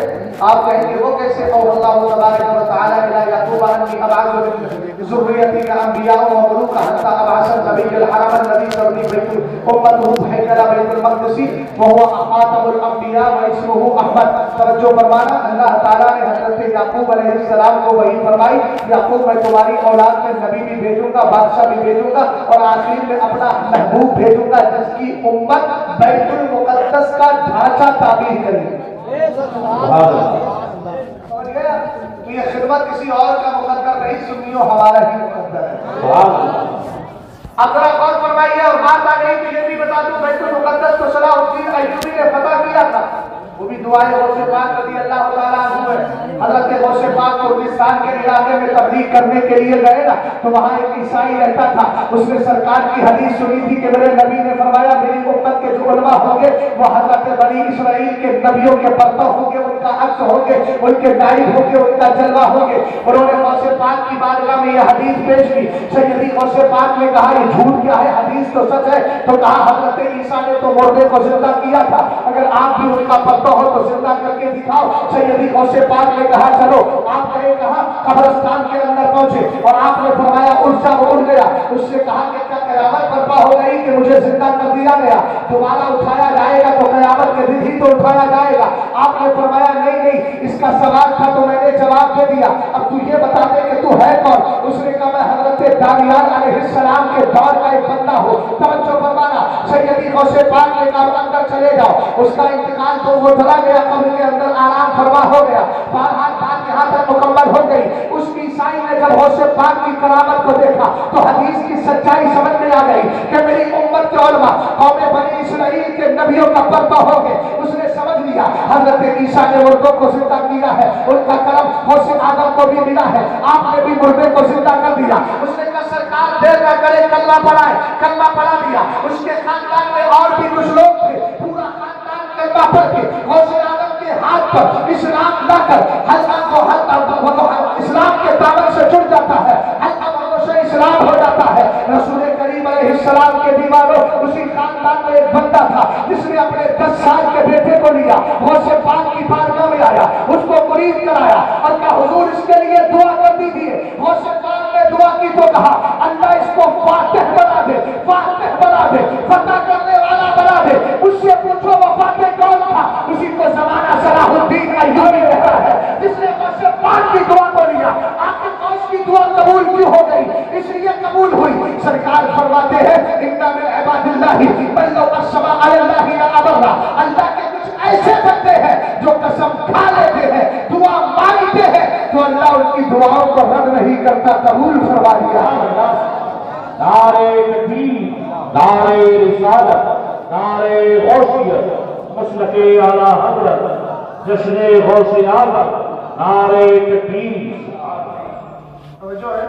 आप कहेंगे वो कैसे, अल्लाह तबारक व तआला इला याकूब अन्नी अबअसु मिन ज़ुर्रियतिका अंबिया व मलूका हत्ता अबअसल नबिय्युल हरम अलज़ी तबनी बैतुल उम्मतुहु हैकल बैतुल मक़दिस व हुवा खातमुल अंबिया व इस्मुहु अहमद। तवज्जो फरमाना, अल्लाह ताला ने हज़रत याकूब अलैहिस्सलाम को वही फरमाई, याकूब मैं तुम्हारी औलाद में नबी भी भेजूंगा, बादशाह भी भेजूंगा और आखिर में अपना महबूब भेजूंगा जिसकी उम्मत बैतुल मुक़द्दस का ढांचा तामीर करेगी। समझ गया? तो ये खिदमत किसी और का मुकद्दर नहीं, सुन्नियों हमारा ही मुकद्दर है। अब जरा गौर फरमाइए और बात आ गई कि ये भी बता दूं, बैतुल मुक़द्दस को सलाहुद्दीन अय्यूबी ने फतह किया था। वो भी दुआए गौसे पाक रज़ी अल्लाह ताला अन्हु है। हज़रत गौसे पाक कुर्दिस्तान के इलाके में तबलीग करने के लिए गए ना तो वहाँ एक ईसाई रहता था। उसने सरकार की हदीस सुनी थी कि मेरे नबी ने फरमाया, मेरी उम्मत के जो उलमा होंगे वो हज़रत बनी इसराइल के नबियों के परतव होंगे, उनका अक्स होंगे, उनके नाइब होंगे, उनका जलवा होंगे। उन्होंने गौसे पाक की बारगाह में यह हदीस पेश की। सैयदी गौसे पाक ने कहा, ये झूठ क्या है, हदीस तो सच है। तो कहा, हज़रत ईसा ने तो मुर्दे को जिंदा किया था, अगर आप भी उनका हो तो जिंदा करके दिखाओ। सैयदी गौसे पाक ने कहा, चलो। आप गए कहा, कब्रिस्तान के अंदर पहुंचे और आपने फरमाया उठ जाओ, उठ गया। उससे कहा कि क्या कयामत बर्पा हो गई कि मुझे जिंदा कर दिया गया, दोबारा उठाया जाएगा तो कयामत के दिन ही तो उठाया जाएगा। आपने फरमाया नहीं, इसका सवाल था तो मैंने जवाब दे दिया, अब तू ये बता दे कि तू है कौन। उसने कहा, मैं हज़रत दानियाल अलैहिस्सलाम के दौर का एक बंदा हूँ। तवज्जो फरमाना, सैयदी गौसे पाक ने कहा, अंदर चले जाओ। उसका इंतकाल तो वो चला गया, कब्र के अंदर आराम फरमा हो गया। बहरहाल बात यहाँ तक मुकम्मल हो गई। उस ईसाई ने जब गौसे पाक की करामत को देखा तो हदीस की सच्चाई समझ में आ गई कि मेरी उम्मत के उलमा कौम बनी इसराइल के नबियों का परतव होंगे। उसने समझ लिया हज़रत ईसा ने मुर्दों को जिंदा किया है, उनका करम गौसे आदम को भी मिला है, आपने भी मुर्दे को जिंदा कर दिया। उसने कहा, सरकार देर न करे, कलमा पढ़ाए। कलमा पढ़ा दिया। उसके खानदान में और भी कुछ लोग थे, पूरा खानदान कलमा पढ़ के गौसे आदम के हाथ पर इस्लाम लाकर हल्का को इस्लाम के दामन से जुड़ जाता है, हल्का से इस्लाम हो जाता है। रसूल करीम अलैहिस्सलाम के दीवानों, उसी खानदान में एक बंदा था जिसने अपने 10 साल के बेटे को लिया, गौसे पाक की बारगाह में आया, उसको मुरीद कराया और कहा, हुजूर इसके लिए दुआ कर दीजिए। गौसे पाक ने दुआ की तो कहा, अल्लाह इसको फातिह बना दे, फातिह बना दे, फतह करने वाला बना दे। उससे पूछो वो फातिह कौन था? उसी को ज़माना सलाहुद्दीन अय्यूबी कहता है, जिसने गौसे पाक की दुआ को लिया। आखिर गौस की दुआ कबूल क्यों हो गई? इसलिए कबूल हुई, सरकार फरमाते हैं, इन्ना मिन इबादिल्लाहि मन लौ क़स्सम अलल्लाहि लअबर्रा। अल्लाह के कुछ ऐसे बंदे हैं जो कसम खा लेते हैं, दुआ मांगते हैं तो अल्लाह उनकी दुआओं को रद्द नहीं करता, कबूल फरमा लिया। नारे तकबीर, नारे रिसालत, नारे गौसियत, मसलके आला हज़रत, जश्ने गौसे आज़म, नारे तकबीर। जो है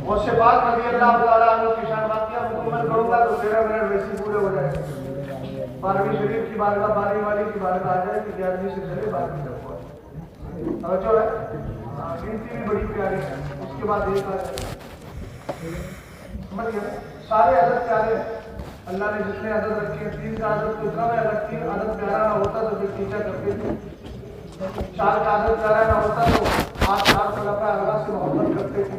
गौसे पाक रज़ी अल्लाह ताला अन्हु की शान वाक़िया मुकम्मल करूंगा तो 13 मिनट वैसे पूरे हो जाएंगे। 12वीं शरीफ की बारगाह, 12वीं वाली की बारगाह आ जाएगी, 11वीं से चले 12वीं तक। जो है गिनती भी बड़ी प्यारी है। उसके बाद एक समझ गए, सारे अदद प्यारे हैं। अल्लाह ने जितने अदद रखे हैं, 3 का अदद तो इतना है, अगर 3 अदद प्यारा ना होता तो फिर टीचर करते थे। 4 का अदद प्यारा ना होता तो आप 4 खलीफा अल्लाह से मोहब्बत करते थे,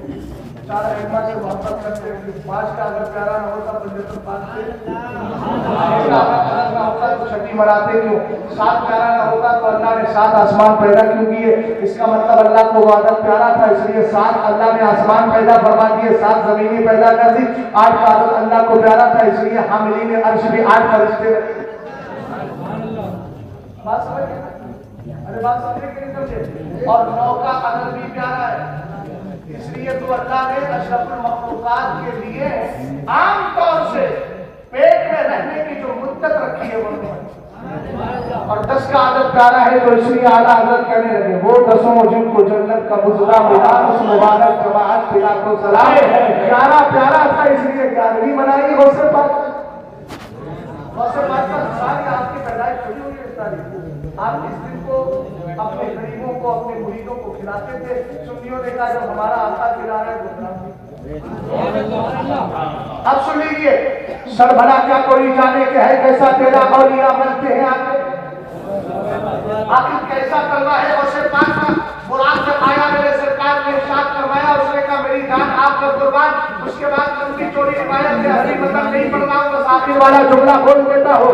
4 अइम्मा से मोहब्बत करते थे। 5 का अगर प्यारा ना होता तो जैसे 5 से 6 का अदद ना होता तो छठी मनाते क्यों? 7 प्यारा ना होता तो अल्लाह ने 7 आसमान पैदा क्यों किए? इसका मतलब अल्लाह को वो अदद प्यारा था, इसलिए 7 अल्लाह ने आसमान पैदा फरमा दिए, 7 जमीनी पैदा कर दी। 8 का अदद अल्लाह को प्यारा था, इसलिए हामिलीन अर्श भी 8 फरिश्ते रखे। बात समझ गए? अरे बात समझे कि नहीं समझे? और 9 का अदद भी प्यारा है, इसलिए तो अल्लाह ने अशरफुल मखलूकात के लिए आम तौर से पेट में रहने की जो मुद्दत रखी है वो, और 10 का अदद प्यारा है तो इसलिए आला हज़रत कहने लगे वो 10 जिनको जन्नत का मुजरा मिला उस मुबारक जमात पिला को सलाम। 11 प्यारा था इसलिए 11वीं मनाई। गौसे पाक का सारी आपकी पैदाइश शुरू हुई है सारी। आप इस दिन को अपने गरीबों को, अपने मुरीदों को खिलाते थे। सुन्नियों ने कहा जब हमारा आका खिला रहा है गुजरात। अब सुन लीजिए, सर भला क्या कोई जाने के है कैसा तेरा औलिया बनते हैं आखिर कैसा करना है। और से पाक का मुराद जब आया मेरे सरकार ने इरशाद करवाया, उसने कहा मेरी जान आप पर कुर्बान। उसके बाद लंबी चौड़ी रिवायत है, हरी मतलब नहीं पढ़ रहा हूं, बस आखिर वाला जुमला बोल देता हो।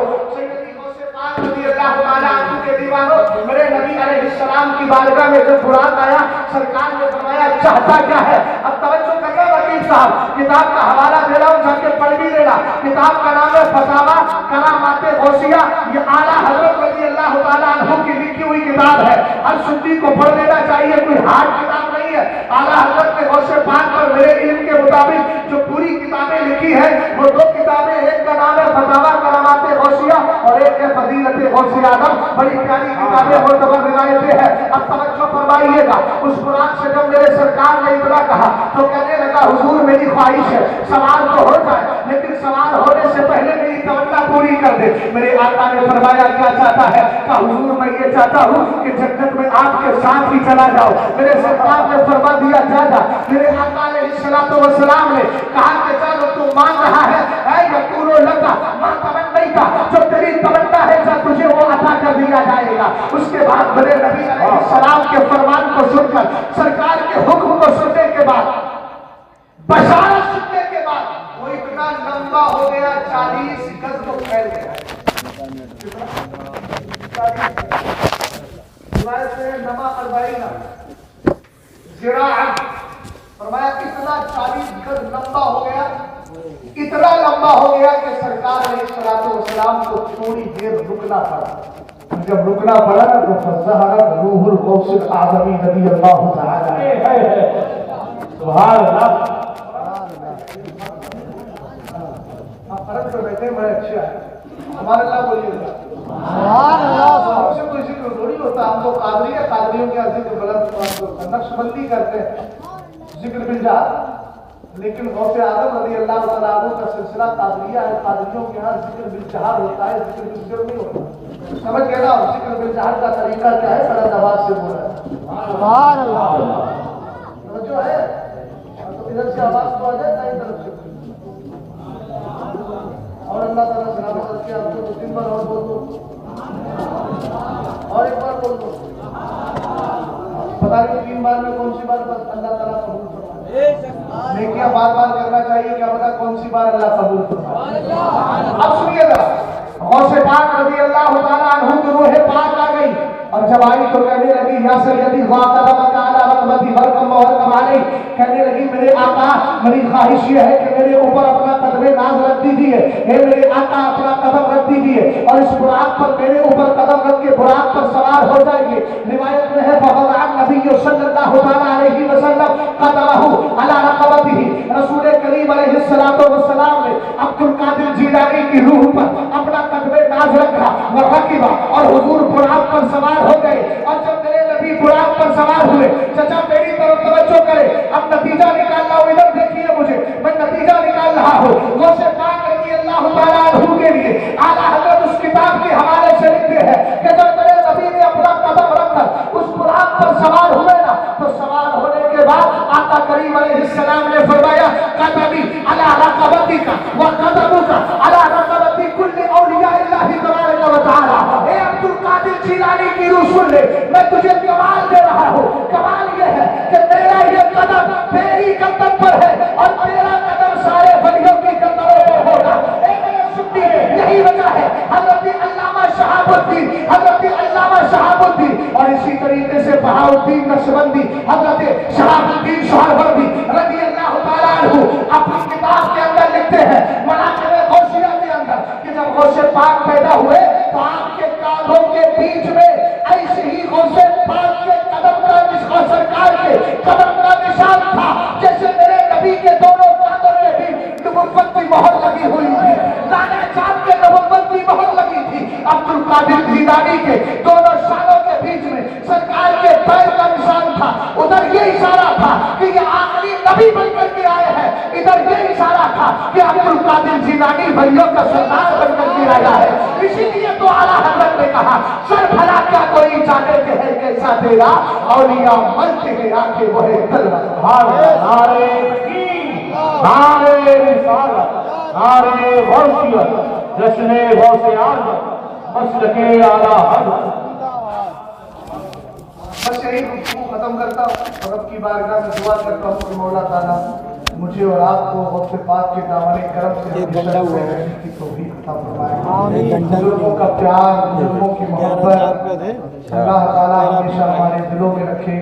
के दीवानों, मेरे नबी अलैहिस्सलाम की बारगाह में जब बुरात आया, सरकार ने फरमाया चाहता क्या है। अब तवज्जो करिए वकील साहब, किताब का हवाला दे रहा हूं, जाके पढ़ भी लेना। किताब का नाम है फतावा करामाते गौसिया। ये आला हजरत रज़ी अल्लाह तआला अन्हु की लिखी हुई किताब है, हर सुन्नी को पढ़ लेना चाहिए, कोई हार्ड किताब नहीं है। आला हजरत ने गौसे पाक पर मेरे इल्म के मुताबिक जो पूरी किताबें लिखी है वो 2 किताबें, एक का नाम है फतावा करामाते गौसिया और एक है फजीलते गौसिया आजम। बड़ी प्यारी किताबें मोतबर रिवायतें हैं। अब तवज्जो फरमाइएगा, उस कुरान से जब मेरे सरकार ने इतना कहा तो कहने लगा हुजूर मेरी ख्वाहिश है सवाल तो हो जाए, लेकिन सवाल होने से पहले मेरी तमन्ना पूरी कर दे। मेरे आका ने फरमाया क्या चाहता है? कहा हुजूर मैं ये चाहता हूँ कि जन्नत में आपके साथ ही चला जाओ। मेरे सरकार ने फरमा दिया जा। मेरे आका अलैहिस्सलाम ने कहा कि चलो तू मांग रहा है यकूनो लका मा तमन्नैता, जो तेरी तमन्ना है जा तुझे वो अता कर दिया जाएगा। उसके बाद मेरे नबी अलैहिस्सलाम के फरमान को सुनकर, सरकार के हुक्म को सुनने के बाद, बशारत सुनने के बाद वो इतना लंबा हो गया 40 गज को फैल गया। नमा अरबाईना ज़िराअन, फरमाया कितना 40 गज लंबा हो गया। इतना लंबा हो गया कि सरकार अलैहिस्सलाम को थोड़ी देर रुकना पड़ा। जब रुकना पड़ा ना तो फज़हरत रूहुल गौसिल आज़मी रज़ी अल्लाह तआला सुभान अल्लाह। आप फर्क तो बैठे बड़े अच्छे हैं, हमारे अल्लाह बोलिएगा सुभान अल्लाह। हमसे कोई जिक्र थोड़ी होता, हम तो कादरी है, कादरियों के जिक्र बुलंद नक्शबंदी करते हैं, जिक्र मिल जाता। लेकिन गौसे आजम रज़ी अल्लाह तआला अन्हु का सिलसिला कादरिया है, कादरियों के यहाँ जिक्र बिलजहार होता है, जिक्र बिलजहर नहीं होता। समझ गए ना? जिक्र बिलजहार का तरीका क्या है? बड़ा आवाज से बोल रहा है सुभान अल्लाह। जो है तो इधर से आवाज तो आ जाए, कहीं तरफ से। और अल्लाह ताला सलामत रखे आपको। 2-3 बार और बोल दो, और एक बार बोल दो। पता नहीं 3 बार में कौन सी बार अल्लाह ताला कबूल फरमाए। नेकियां बार-बार करना चाहिए, क्या पता कौन सी बार अल्लाह कबूल फरमाए। अब सुनिएगा, गौसे पाक रज़ी अल्लाह तआला अन्हु की रूह पाक आ गई और जब आई तो कहने लगी या सैयदी ज़ाक़दमक अला रग़बती हरकम वहरकम अलैहि, कहने लगी मेरे आका मेरी ख्वाहिश ये है कि मेरे ऊपर अपना कदम नाज रख दीजिए। हे मेरे आका अपना कदम रख दीजिए और इस बुराक पर मेरे ऊपर कदम रख के बुराक पर सवार हो जाएंगे। रिवायत में है फक़द नबी सल्लल्लाहु अलैहि वसल्लम कदमहु अला रक़बतिही, रसूल करीम अलैहिस्सलातु वस्सलाम ने अब्दुल कादिर जीलानी की रूह पर अपना कदम नाज रखा व रकीबा, और हुजूर बुराक पर सवार हो गए। और जब मेरे नबी बुराक पर सवार हुए, चाचा मेरी तरफ तवज्जो करे, अब नतीजा निकालना हो, इधर देखिए मुझे, मैं नतीजा निकाल रहा हूँ। गौसे पाक रज़ी अल्लाह तआला अन्हु के लिए आला हज़रत उस किताब के हवाले से लिखते हैं कि जब मेरे नबी ने अपना कदम रखकर उस बुराक पर सवार हुए ना तो सवार دیوبندی حضرت شہاب الدین سہروردی رضی اللہ تعالیٰ عنہ اپنی کتاب کے اندر لکھتے ہیں مناقب غوثیہ کے اندر کہ جب غوث پاک پیدا ہوئے تو آپ کے کاندھوں کے بیچ میں ایسے ہی غوث پاک کے قدم کا نشان، سرکار کے قدم کا نشان تھا، جیسے میرے نبی کے دونوں کاندھوں میں بھی نبوت کی مہر لگی ہوئی تھی، نانا صاحب کے نبوت کی مہر لگی تھی، عبد القادر جیلانی کے دونوں شانوں کے بیچ میں سرکار کے پیر کا نشان تھا، ادھر یہ اشارہ تھا کہ یہ آخری نبی بن کر کے آئے ہیں، ادھر یہ اشارہ تھا کہ عبد القادر جیلانی ولیوں کا سردار بن کر کے آیا ہے۔ اسی لیے تو اعلیٰ حضرت نے کہا سر بھلا کیا کوئی جانے کے ہے کیسا تیرا اولیاء مرتے ہیں آنکھیں وہ ہے تلوار۔ نعرے تکبیر، نعرے رسالت، نعرے غوثیت، جشن غوث اعظم، مسلک اعلیٰ حضرت۔ بس یہی گفتگو ختم کرتا ہوں اور رب کی بارگاہ میں دعا کرتا ہوں کہ مولا تعالیٰ مجھے اور آپ کو غوث پاک کے دامن کرم سے ہمیشہ رہنے کی توفیق عطا فرمائے۔ بزرگوں کا پیار، بزرگوں کی محبت اللہ تعالیٰ ہمیشہ ہمارے دلوں میں رکھے۔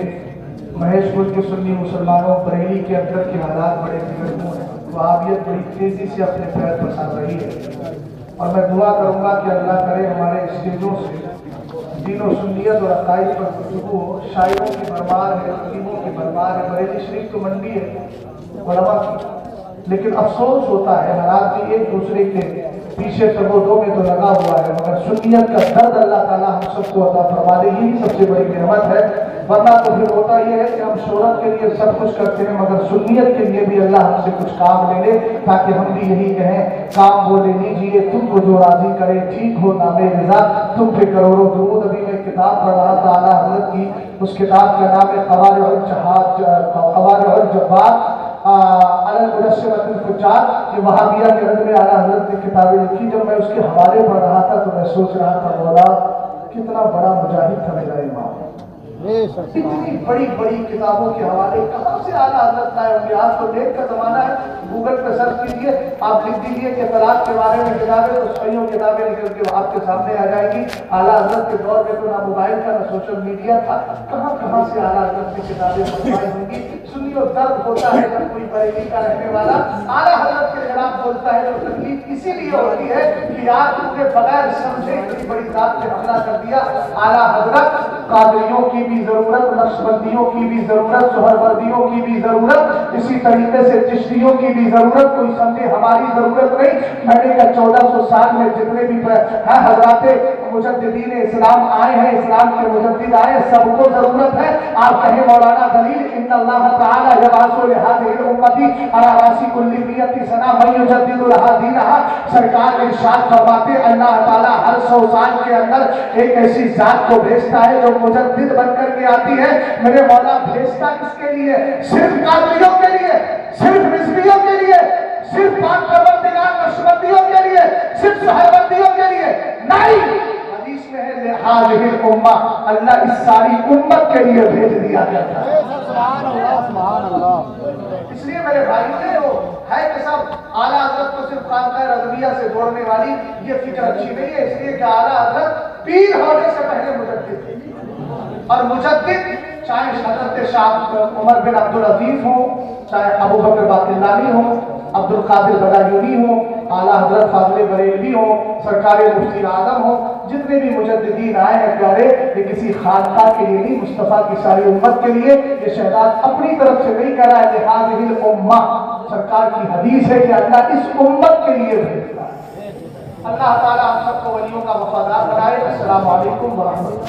مہیش پور کے سنی مسلمانوں بریلی کے اندر کے حالات بڑے بگڑوں ہیں، وہابیت بڑی تیزی سے اپنے پیر پسند رہی ہے، اور میں دعا کروں گا کہ اللہ کرے ہمارے اسٹیجوں سے دین و سنیت اور عقائد پر گفتگو شاعروں کی بھرمار ہے، خطیبوں کی بھرمار ہے۔ بریلی شریف تو منڈی ہے علماء کی، لیکن افسوس ہوتا ہے حالات بھی ایک دوسرے کے پیچھے تبودوں میں تو لگا ہوا ہے، مگر سنیت کا درد اللہ تعالیٰ ہم سب کو عطا فرما دے، یہی سب سے بڑی نعمت ہے۔ ورنہ تو پھر ہوتا یہ ہے کہ ہم شہرت کے لیے سب کچھ کرتے ہیں، مگر سنیت کے لیے بھی اللہ ہم سے کچھ کام لے لے، تاکہ ہم بھی یہی کہیں کام وہ لے لیجیے تم کو جو راضی کرے، ٹھیک ہو نام رضا تم پہ کروڑوں درود۔ ابھی میں کتاب پڑھ رہا تھا اعلیٰ حضرت کی، اس کتاب کا نام ہے قوارع الجبار علی المنشرۃ الفجار، یہ وہابیہ کے رد میں اعلیٰ حضرت نے کتابیں لکھی۔ جب میں اس کے حوالے پڑھ رہا تھا تو میں سوچ رہا تھا مولا کتنا بڑا مجاہد تھا میرا امام، اتنی بڑی بڑی کتابوں کے حوالے کہاں سے اعلیٰ حضرت لائے ہوں گے؟ آج تو نیٹ کا زمانہ ہے، گوگل پہ سرچ کیجئے، آپ لکھ دیجئے کہ طلاق کے بارے میں کتابیں، تو صحیحوں کتابیں نکل کے آپ کے سامنے آ جائیں گی۔ اعلیٰ حضرت کے دور میں تو نہ موبائل تھا نہ سوشل میڈیا تھا، کہاں سے اعلیٰ حضرت کی کتابیں منگوائی ہوں گی؟ سنی اور درد ہوتا ہے جب کوئی بریلی کا رہنے والا اعلیٰ حضرت کے خلاف بولتا ہے، تو تکلیف اسی لیے ہوتی ہے کہ یار تم نے بغیر سمجھے اتنی بڑی ذات پہ حملہ کر دیا۔ اعلیٰ حضرت قادریوں کی بھی ضرورت، نقشبندیوں کی بھی ضرورت، سہروردیوں کی بھی ضرورت، اسی طریقے سے چشتیوں کی بھی ضرورت، کوئی سمجھے ہماری ضرورت نہیں۔ میں نے کہا 1400 سال میں جتنے بھی حضرات مجددین اسلام آئے ہیں، اسلام کے مجدد آئے، سب کو ضرورت ہے۔ آپ کہیں مولانا دلیل ان اللہ تعالی یبعث لهذه الامه على راس كل 100 سنه من يجدد لها دينها۔ سرکار ارشاد فرماتے اللہ تعالی ہر 100 سال کے اندر ایک ایسی ذات کو بھیجتا ہے جو مجدد بن کر کے آتی ہے۔ میرے مولا بھیجتا کس کے لیے؟ صرف قادریوں کے لیے، صرف رضویوں کے لیے، صرف پاک پروردگار نقشبندیوں کے لیے، صرف سہروردیوں کے لیے نہیں۔ حدیث میں ہے لہذه الامہ، اللہ اس ساری امت کے لیے بھیج دیا گیا تھا۔ سبحان اللہ سبحان اللہ۔ اس لیے میرے بھائی نے وہ ہے کہ سب اعلیٰ حضرت کو صرف خانقاہ رضویہ سے جوڑنے والی یہ فکر اچھی نہیں ہے، اس لیے کہ اعلیٰ حضرت پیر ہونے سے پہلے مجدد تھے، اور مجدد چاہے حضرت شاہ عمر بن عبدالعزیز ہوں، چاہے ابو بکر باقلانی ہوں، عبد القادر بغدادی ہوں، اعلیٰ حضرت فاضل بریلوی ہوں، سرکار مفتی اعظم ہوں، جتنے بھی مجددین آئے ہیں پیارے، یہ کسی خانقاہ کے لیے نہیں، مصطفیٰ کی ساری امت کے لیے۔ یہ شہزاد اپنی طرف سے نہیں کہہ رہا ہے، لہذه الامہ، سرکار کی حدیث ہے کہ اللہ اس امت کے لیے بھیجتا ہے۔ اللہ تعالیٰ ہم سب کو ولیوں کا وفادار بنائے۔ السلام علیکم ورحمۃ اللہ۔